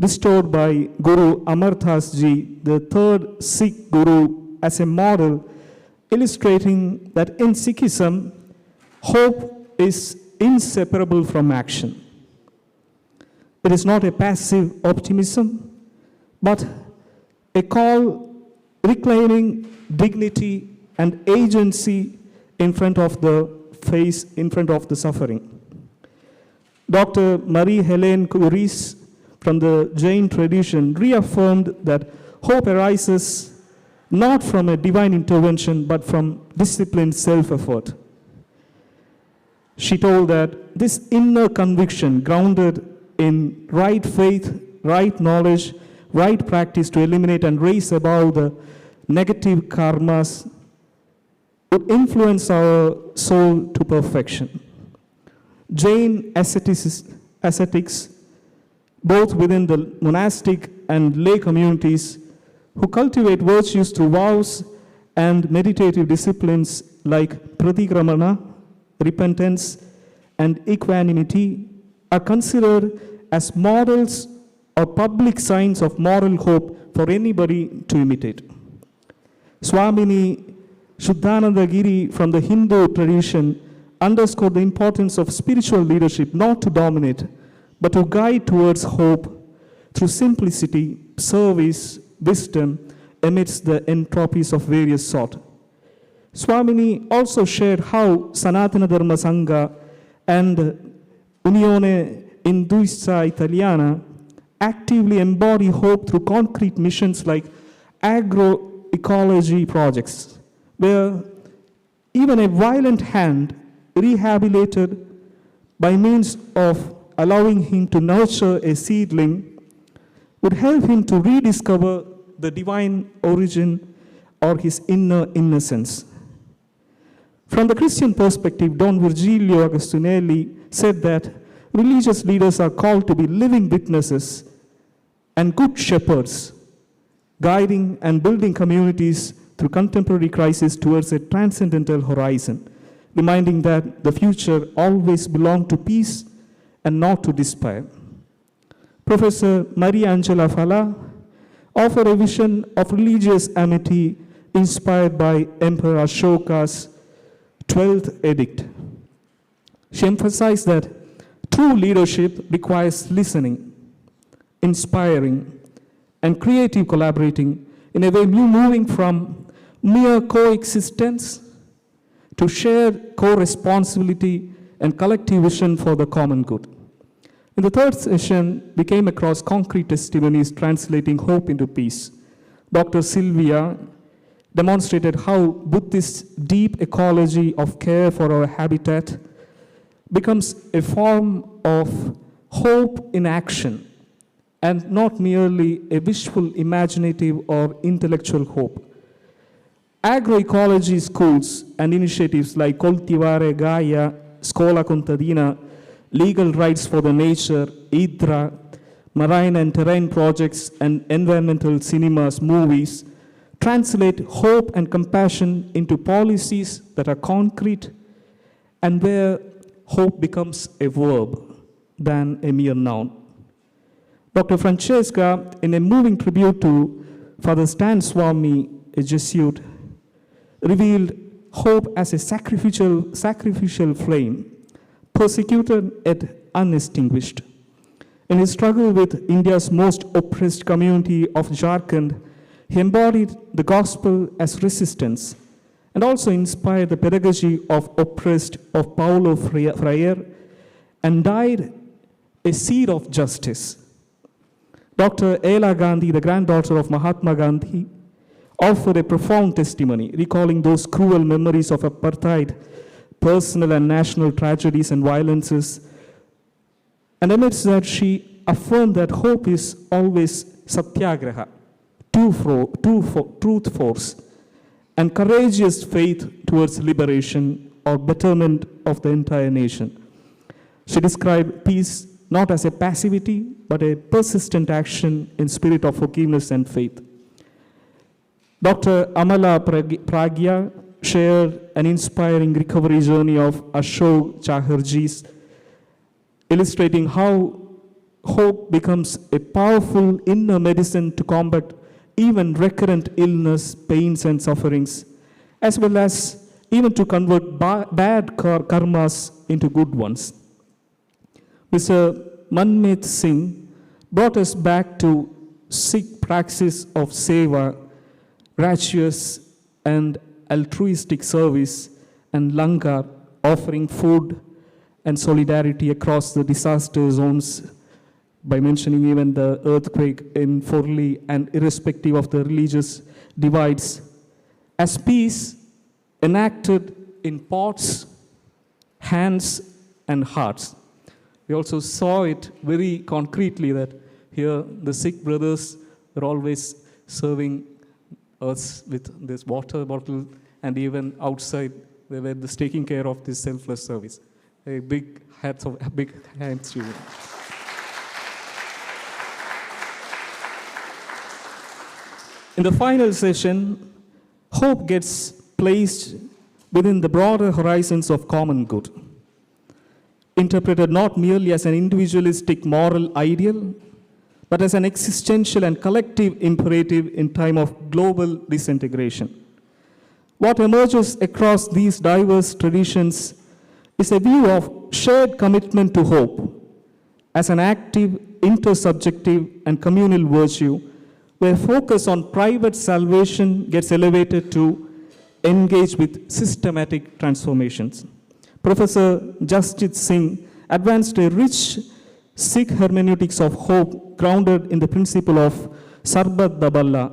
restored by Guru Amardas Ji, the third Sikh Guru, as a model, illustrating that in Sikhism, hope is inseparable from action. It is not a passive optimism, but a call reclaiming dignity and agency in front of the suffering. Dr. Marie-Hélène Couris from the Jain tradition reaffirmed that hope arises not from a divine intervention, but from disciplined self-effort. She told that this inner conviction, grounded in right faith, right knowledge, right practice to eliminate and raise above the negative karmas, would influence our soul to perfection. Jain ascetics, both within the monastic and lay communities, who cultivate virtues through vows and meditative disciplines like pratikramana, repentance, and equanimity, are considered as models or public signs of moral hope for anybody to imitate. Swamini Shuddhananda Giri from the Hindu tradition underscored the importance of spiritual leadership not to dominate, but to guide towards hope through simplicity, service, wisdom amidst the entropies of various sort. Swamini also shared how Sanatana Dharma Sangha and Unione Induista Italiana actively embody hope through concrete missions like agroecology projects, where even a violent hand rehabilitated by means of allowing him to nurture a seedling would help him to rediscover the divine origin or his inner innocence. From the Christian perspective, Don Virgilio Agustinelli said that religious leaders are called to be living witnesses and good shepherds, guiding and building communities through contemporary crisis towards a transcendental horizon, reminding that the future always belongs to peace and not to despair. Professor Maria Angela Fala offered a vision of religious amity inspired by Emperor Ashoka's 12th edict. She emphasized that true leadership requires listening, inspiring, and creative collaborating in a way moving from mere coexistence to shared co-responsibility and collective vision for the common good. In the third session, we came across concrete testimonies translating hope into peace. Dr. Sylvia demonstrated how Buddhist deep ecology of care for our habitat becomes a form of hope in action and not merely a wishful, imaginative, or intellectual hope. Agroecology schools and initiatives like Coltivare Gaia, Scola Contadina, Legal Rights for the Nature, IDRA, marine and terrain projects, and environmental cinemas, movies, translate hope and compassion into policies that are concrete and where hope becomes a verb than a mere noun. Dr. Francesca, in a moving tribute to Father Stan Swami, a Jesuit, revealed hope as a sacrificial flame, persecuted yet unextinguished. In his struggle with India's most oppressed community of Jharkhand, he embodied the gospel as resistance and also inspired the pedagogy of oppressed of Paulo Freire and died a seed of justice. Dr. Ela Gandhi, the granddaughter of Mahatma Gandhi, offered a profound testimony, recalling those cruel memories of apartheid, personal and national tragedies and violences. And amidst that, she affirmed that hope is always satyagraha, truth force, and courageous faith towards liberation or betterment of the entire nation. She described peace not as a passivity, but a persistent action in spirit of forgiveness and faith. Dr. Amala Pragya shared an inspiring recovery journey of Ashok Chatterjee's, illustrating how hope becomes a powerful inner medicine to combat even recurrent illness, pains, and sufferings, as well as even to convert bad karmas into good ones. Mr. Manmeet Singh brought us back to Sikh praxis of seva, righteous and altruistic service, and langar, offering food and solidarity across the disaster zones, by mentioning even the earthquake in Forli and irrespective of the religious divides, as peace enacted in pots, hands, and hearts. We also saw it very concretely that here the Sikh brothers were always serving us with this water bottle, and even outside they were just taking care of this selfless service. A big hands to you. In the final session, hope gets placed within the broader horizons of common good, interpreted not merely as an individualistic moral ideal, but as an existential and collective imperative in time of global disintegration. What emerges across these diverse traditions is a view of shared commitment to hope as an active, intersubjective, and communal virtue, where focus on private salvation gets elevated to engage with systematic transformations. Professor Jasjit Singh advanced a rich Sikh hermeneutics of hope grounded in the principle of Sarbat Daballa,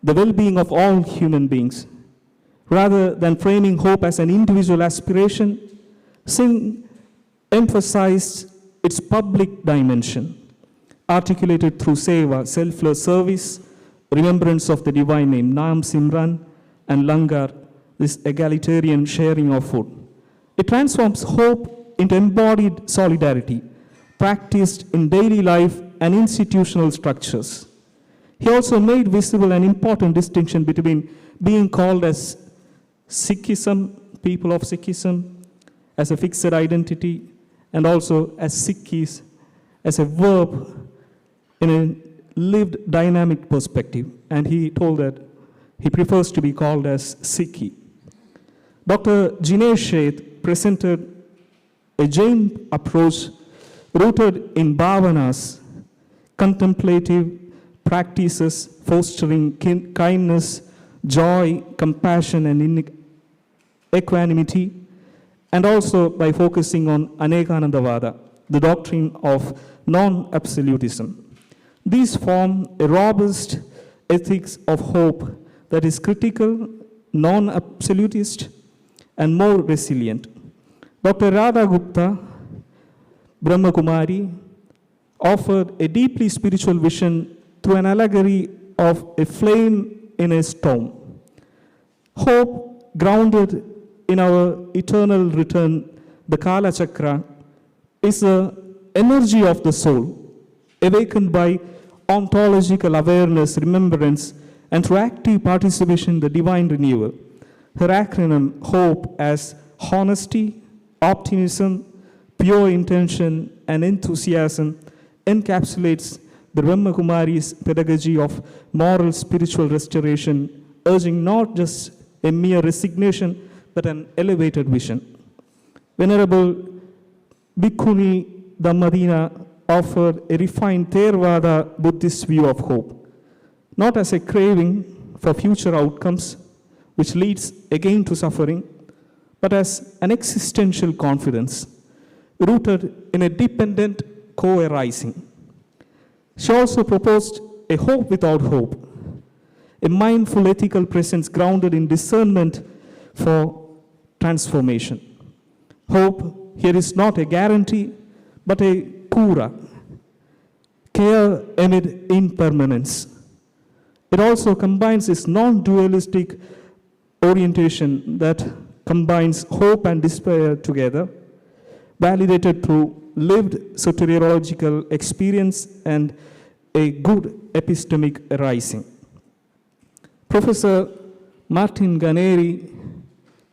the well-being of all human beings. Rather than framing hope as an individual aspiration, Singh emphasized its public dimension, articulated through seva, selfless service, remembrance of the divine name, Naam Simran, and Langar, this egalitarian sharing of food. It transforms hope into embodied solidarity, practiced in daily life and institutional structures. He also made visible an important distinction between being called as Sikhism, people of Sikhism, as a fixed identity, and also as Sikhis, as a verb in a lived dynamic perspective. And he told that he prefers to be called as Sikhi. Dr. Jinesh Sheth presented a Jain approach rooted in bhavanas, contemplative practices fostering kindness, joy, compassion, and equanimity, and also by focusing on Anekanandavada, the doctrine of non-absolutism. These form a robust ethics of hope that is critical, non-absolutist, and more resilient. Dr. Radha Gupta, Brahma Kumari, offered a deeply spiritual vision through an allegory of a flame in a storm. Hope grounded in our eternal return, the Kala Chakra, is the energy of the soul, awakened by ontological awareness, remembrance, and through active participation in the divine renewal. Her acronym, HOPE, as honesty, optimism, pure intention, and enthusiasm, encapsulates the Brahma Kumari's pedagogy of moral spiritual restoration, urging not just a mere resignation, but an elevated vision. Venerable Bhikkhuni Dhammadina offered a refined Theravada Buddhist view of hope, not as a craving for future outcomes, which leads again to suffering, but as an existential confidence rooted in a dependent co-arising. She also proposed a hope without hope, a mindful ethical presence grounded in discernment for transformation. Hope here is not a guarantee, but a kura, care amid impermanence. It also combines this non-dualistic orientation that combines hope and despair together, validated through lived soteriological experience and a good epistemic arising. Professor Martin Ganeri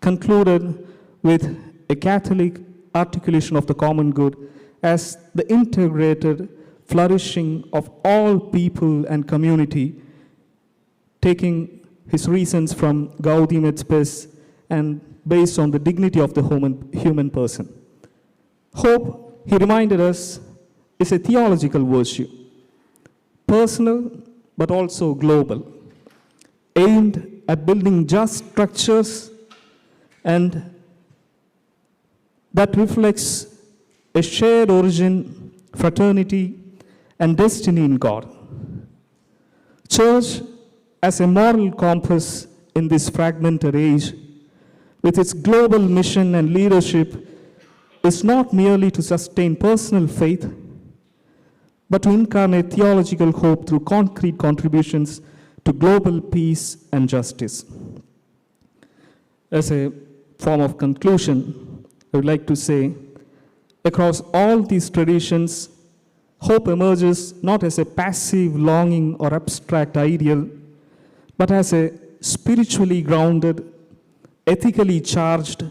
concluded with a Catholic articulation of the common good as the integrated flourishing of all people and community, taking his reasons from Gaudium et Spes and based on the dignity of the human person. Hope, he reminded us, is a theological virtue, personal but also global, aimed at building just structures and that reflects a shared origin, fraternity, and destiny in God. Church as a moral compass in this fragmented age, with its global mission and leadership, is not merely to sustain personal faith, but to incarnate theological hope through concrete contributions to global peace and justice. As a form of conclusion, I would like to say, across all these traditions, hope emerges not as a passive longing or abstract ideal, but as a spiritually grounded, ethically charged,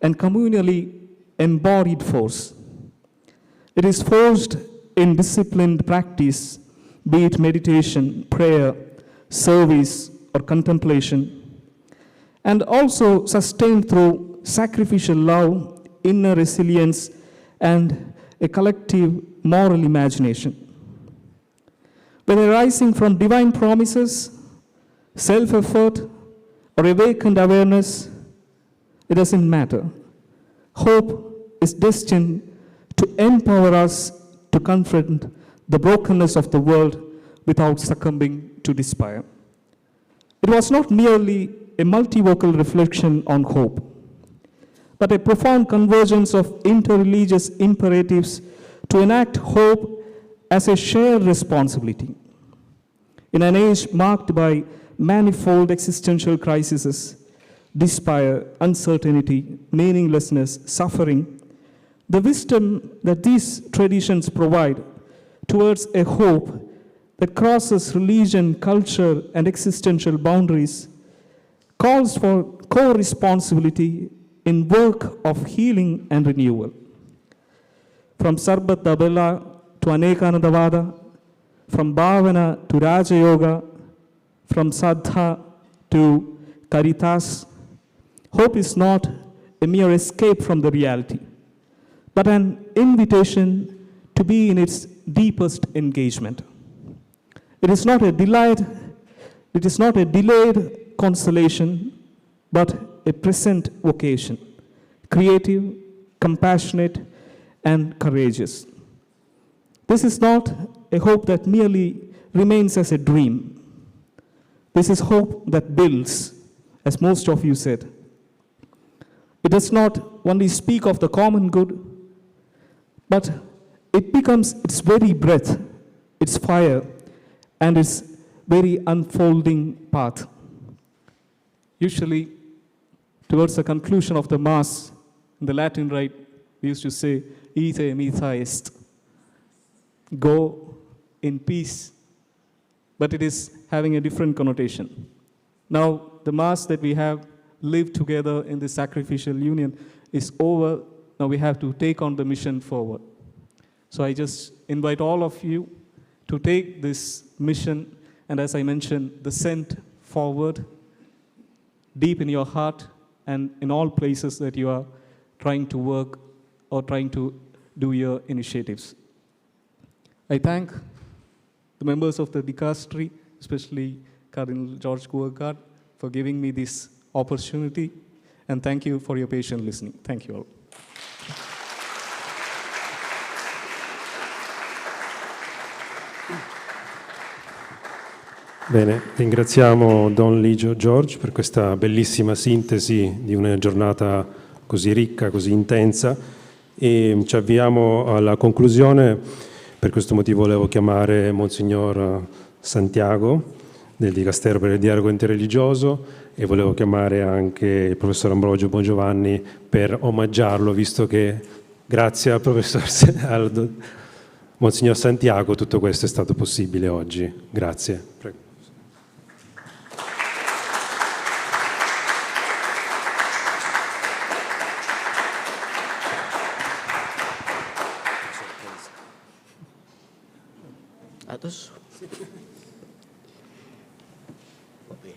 and communally embodied force. It is forged in disciplined practice, be it meditation, prayer, service, or contemplation, and also sustained through sacrificial love, inner resilience, and a collective moral imagination. Whether arising from divine promises, self-effort, or awakened awareness, it doesn't matter. Hope is destined to empower us to confront the brokenness of the world without succumbing to despair. It was not merely a multivocal reflection on hope, but a profound convergence of interreligious imperatives to enact hope as a shared responsibility. In an age marked by manifold existential crises, despair, uncertainty, meaninglessness, suffering, the wisdom that these traditions provide towards a hope that crosses religion, culture, and existential boundaries calls for co-responsibility in work of healing and renewal. From Sarbat Dabela to Anekanandavada, from Bhavana to Raja Yoga, from Saddha to Caritas, hope is not a mere escape from the reality, but an invitation to be in its deepest engagement. It is not a delayed consolation, but a present vocation, creative, compassionate, and courageous. This is not a hope that merely remains as a dream. This is hope that builds, as most of you said. It does not only speak of the common good, but it becomes its very breath, its fire, and its very unfolding path. Usually, towards the conclusion of the Mass, in the Latin rite, we used to say, Ite mita est. Go in peace. But it is having a different connotation. Now, the Mass that we have lived together in this sacrificial union is over. Now we have to take on the mission forward. So I just invite all of you to take this mission, and as I mentioned, the sent forward, deep in your heart and in all places that you are trying to work or trying to do your initiatives. I thank the members of the dicastery, especially Cardinal George Kuergard, for giving me this opportunity, and thank you for your patient listening. Thank you all. Bene, ringraziamo Don Ligio George per questa bellissima sintesi di una giornata così ricca, così intensa, e ci avviamo alla conclusione. Per questo motivo volevo chiamare Monsignor Santiago del Dicastero per il dialogo interreligioso e volevo chiamare anche il professor Ambrogio Bongiovanni per omaggiarlo, visto che grazie al professor Monsignor Santiago tutto questo è stato possibile oggi. Grazie. Prego. Adesso? Va bene.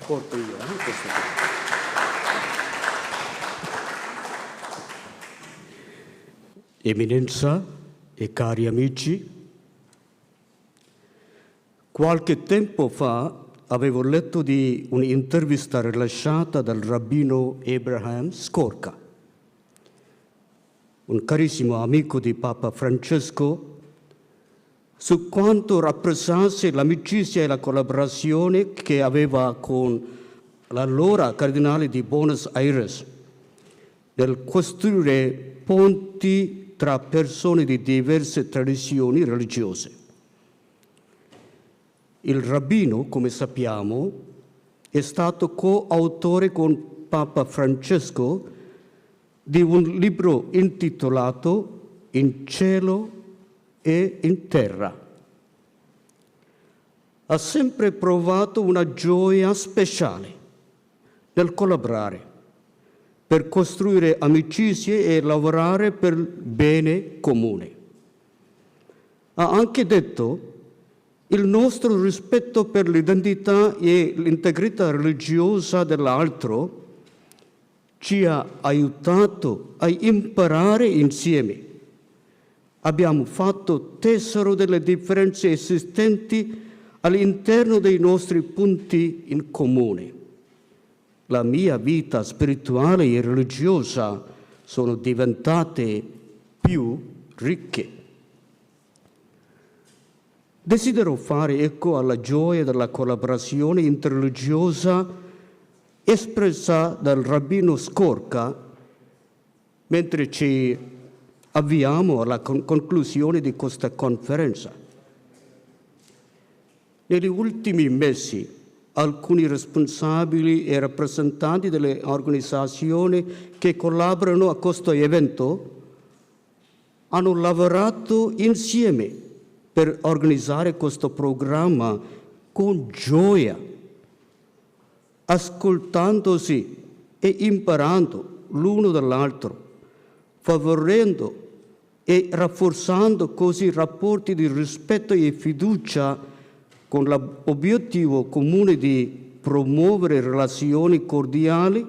Porto io, questo qui. Eminenza e cari amici, qualche tempo fa avevo letto di un'intervista rilasciata dal rabbino Abraham Skorka, un carissimo amico di Papa Francesco, su quanto rappresentasse l'amicizia e la collaborazione che aveva con l'allora cardinale di Buenos Aires nel costruire ponti tra persone di diverse tradizioni religiose. Il rabbino, come sappiamo, è stato coautore con Papa Francesco di un libro intitolato In cielo e in terra. Ha sempre provato una gioia speciale nel collaborare, per costruire amicizie e lavorare per il bene comune. Ha anche detto: il nostro rispetto per l'identità e l'integrità religiosa dell'altro ci ha aiutato a imparare insieme. Abbiamo fatto tesoro delle differenze esistenti all'interno dei nostri punti in comune. La mia vita spirituale e religiosa sono diventate più ricche. Desidero fare eco alla gioia della collaborazione interreligiosa espressa dal rabbino Skorka mentre ci avviamo alla conclusione di questa conferenza. Negli ultimi mesi alcuni responsabili e rappresentanti delle organizzazioni che collaborano a questo evento hanno lavorato insieme per organizzare questo programma con gioia, ascoltandosi e imparando l'uno dall'altro, favorendo e rafforzando così rapporti di rispetto e fiducia con l'obiettivo comune di promuovere relazioni cordiali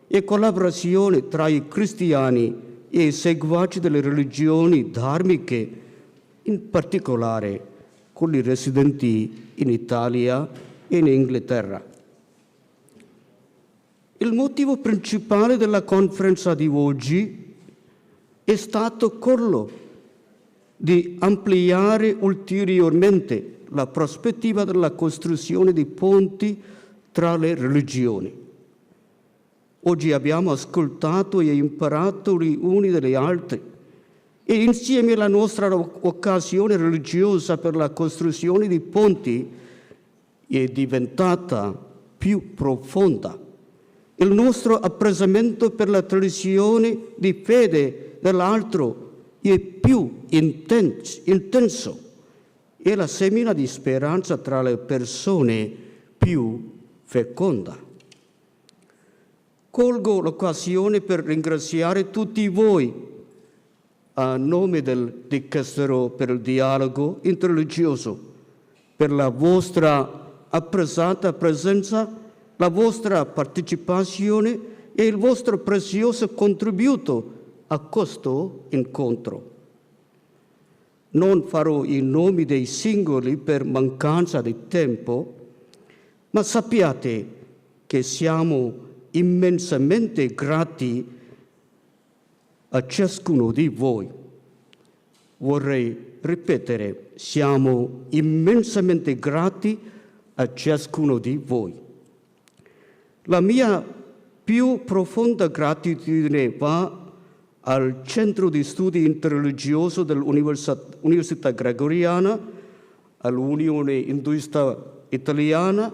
e collaborazione tra i cristiani e i seguaci delle religioni dharmiche, in particolare con i residenti in Italia e in Inghilterra. Il motivo principale della conferenza di oggi è stato quello di ampliare ulteriormente la prospettiva della costruzione di ponti tra le religioni. Oggi abbiamo ascoltato e imparato gli uni dagli altri e insieme la nostra occasione religiosa per la costruzione di ponti è diventata più profonda. Il nostro apprezzamento per la tradizione di fede dell'altro è più intenso e la semina di speranza tra le persone più feconda. Colgo l'occasione per ringraziare tutti voi, a nome del Dicastero per il dialogo interreligioso, per la vostra apprezzata presenza, la vostra partecipazione e il vostro prezioso contributo a questo incontro. Non farò i nomi dei singoli per mancanza di tempo, ma sappiate che siamo immensamente grati a ciascuno di voi. Vorrei ripetere, siamo immensamente grati a ciascuno di voi. La mia più profonda gratitudine va al Centro di Studi Interreligioso dell'Università Gregoriana, all'Unione Induista Italiana,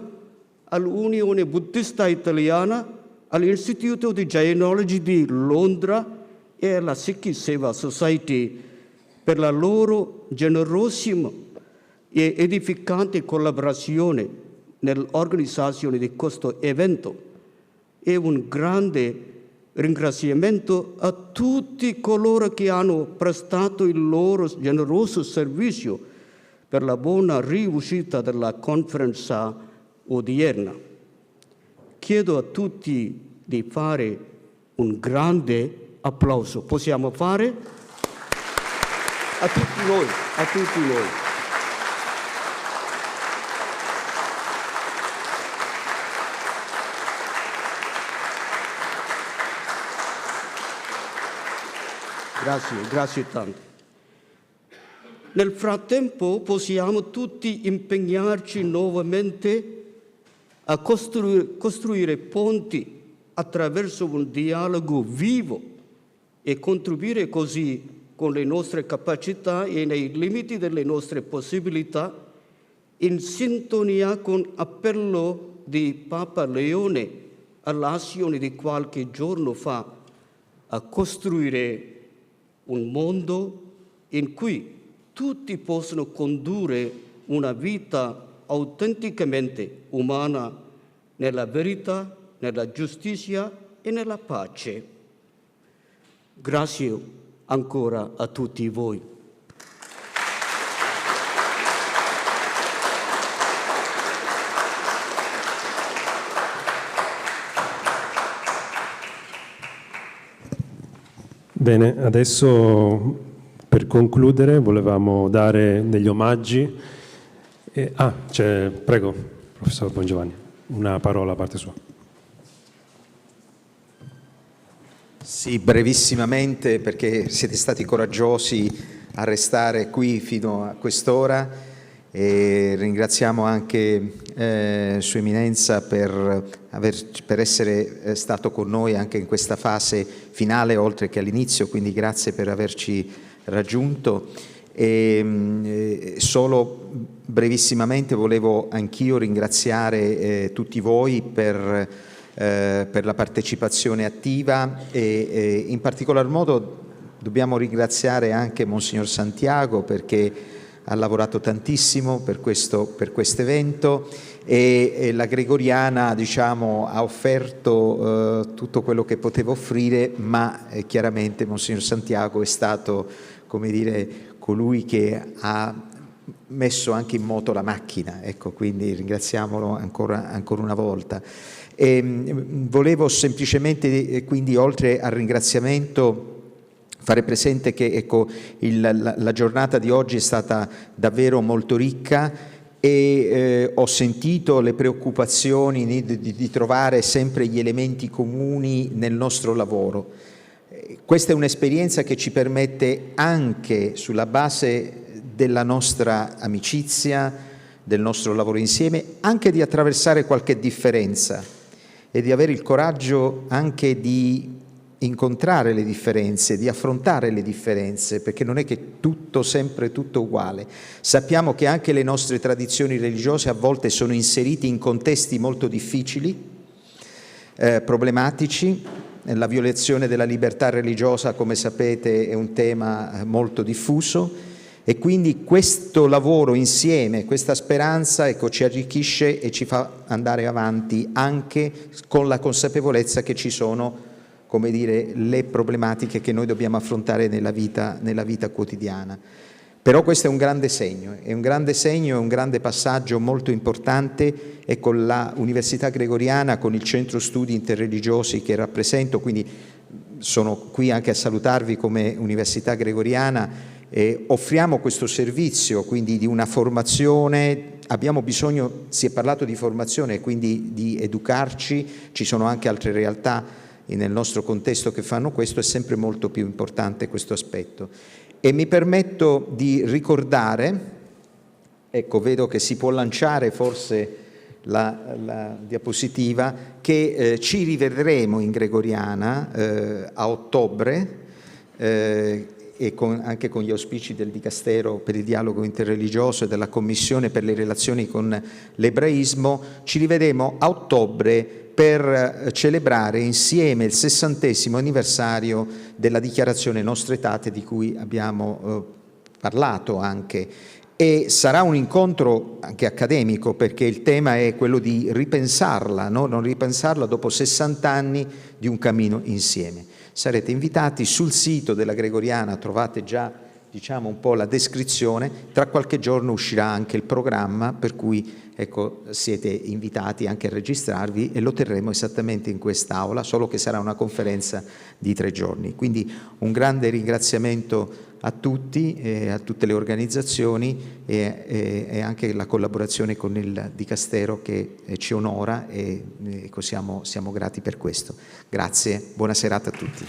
all'Unione Buddhista Italiana, all'Istituto di Jainology di Londra e alla Sikh Seva Society per la loro generosissima e edificante collaborazione nell'organizzazione di questo evento. E un grande ringraziamento a tutti coloro che hanno prestato il loro generoso servizio per la buona riuscita della conferenza odierna. Chiedo a tutti di fare un grande applauso. Possiamo fare? A tutti noi, a tutti noi. Grazie tanto. Nel frattempo possiamo tutti impegnarci nuovamente a costruire ponti attraverso un dialogo vivo e contribuire così con le nostre capacità e nei limiti delle nostre possibilità, in sintonia con l'appello di Papa Leone all'azione di qualche giorno fa, a costruire un mondo in cui tutti possono condurre una vita autenticamente umana nella verità, nella giustizia e nella pace. Grazie ancora a tutti voi. Bene, adesso per concludere volevamo dare degli omaggi. Prego, professor Bongiovanni, una parola a parte sua. Sì, brevissimamente, perché siete stati coraggiosi a restare qui fino a quest'ora, e ringraziamo anche Sua Eminenza per essere stato con noi anche in questa fase finale, oltre che all'inizio, quindi grazie per averci raggiunto. Solo brevissimamente volevo anch'io ringraziare tutti voi per la partecipazione attiva e in particolar modo dobbiamo ringraziare anche Monsignor Santiago, perché ha lavorato tantissimo per questo evento e la Gregoriana, diciamo, ha offerto tutto quello che poteva offrire, ma chiaramente Monsignor Santiago è stato, come dire, colui che ha messo anche in moto la macchina, ecco, quindi ringraziamolo ancora una volta. Volevo semplicemente, quindi, oltre al ringraziamento, fare presente che, ecco, la giornata di oggi è stata davvero molto ricca e ho sentito le preoccupazioni di trovare sempre gli elementi comuni nel nostro lavoro. Questa è un'esperienza che ci permette, anche sulla base della nostra amicizia, del nostro lavoro insieme, anche di attraversare qualche differenza e di avere il coraggio anche di incontrare le differenze, di affrontare le differenze, perché non è che sempre tutto uguale. Sappiamo che anche le nostre tradizioni religiose a volte sono inserite in contesti molto difficili, problematici. La violazione della libertà religiosa, come sapete, è un tema molto diffuso e quindi questo lavoro insieme, questa speranza, ecco, ci arricchisce e ci fa andare avanti anche con la consapevolezza che ci sono, come dire, le problematiche che noi dobbiamo affrontare nella vita quotidiana. Però questo è un grande segno, è un grande passaggio molto importante, e con la Università Gregoriana, con il Centro Studi Interreligiosi che rappresento, quindi sono qui anche a salutarvi come Università Gregoriana, offriamo questo servizio quindi di una formazione. Abbiamo bisogno, si è parlato di formazione, quindi di educarci, ci sono anche altre realtà nel nostro contesto che fanno questo, è sempre molto più importante questo aspetto. E mi permetto di ricordare, ecco, vedo che si può lanciare forse la diapositiva, che ci rivedremo in Gregoriana a ottobre, e anche con gli auspici del Dicastero per il dialogo interreligioso e della Commissione per le relazioni con l'ebraismo. Ci rivedremo a ottobre per celebrare insieme il 60° anniversario della dichiarazione Nostre Aetate, di cui abbiamo parlato anche. E sarà un incontro anche accademico, perché il tema è quello di ripensarla, no? Non ripensarla dopo 60 anni di un cammino insieme. Sarete invitati sul sito della Gregoriana, trovate già, diciamo, un po' la descrizione. Tra qualche giorno uscirà anche il programma, per cui ecco, siete invitati anche a registrarvi, e lo terremo esattamente in quest'aula, solo che sarà una conferenza di 3 giorni. Quindi un grande ringraziamento a tutti, a tutte le organizzazioni, e anche la collaborazione con il Dicastero che ci onora, e siamo grati per questo. Grazie, buona serata a tutti.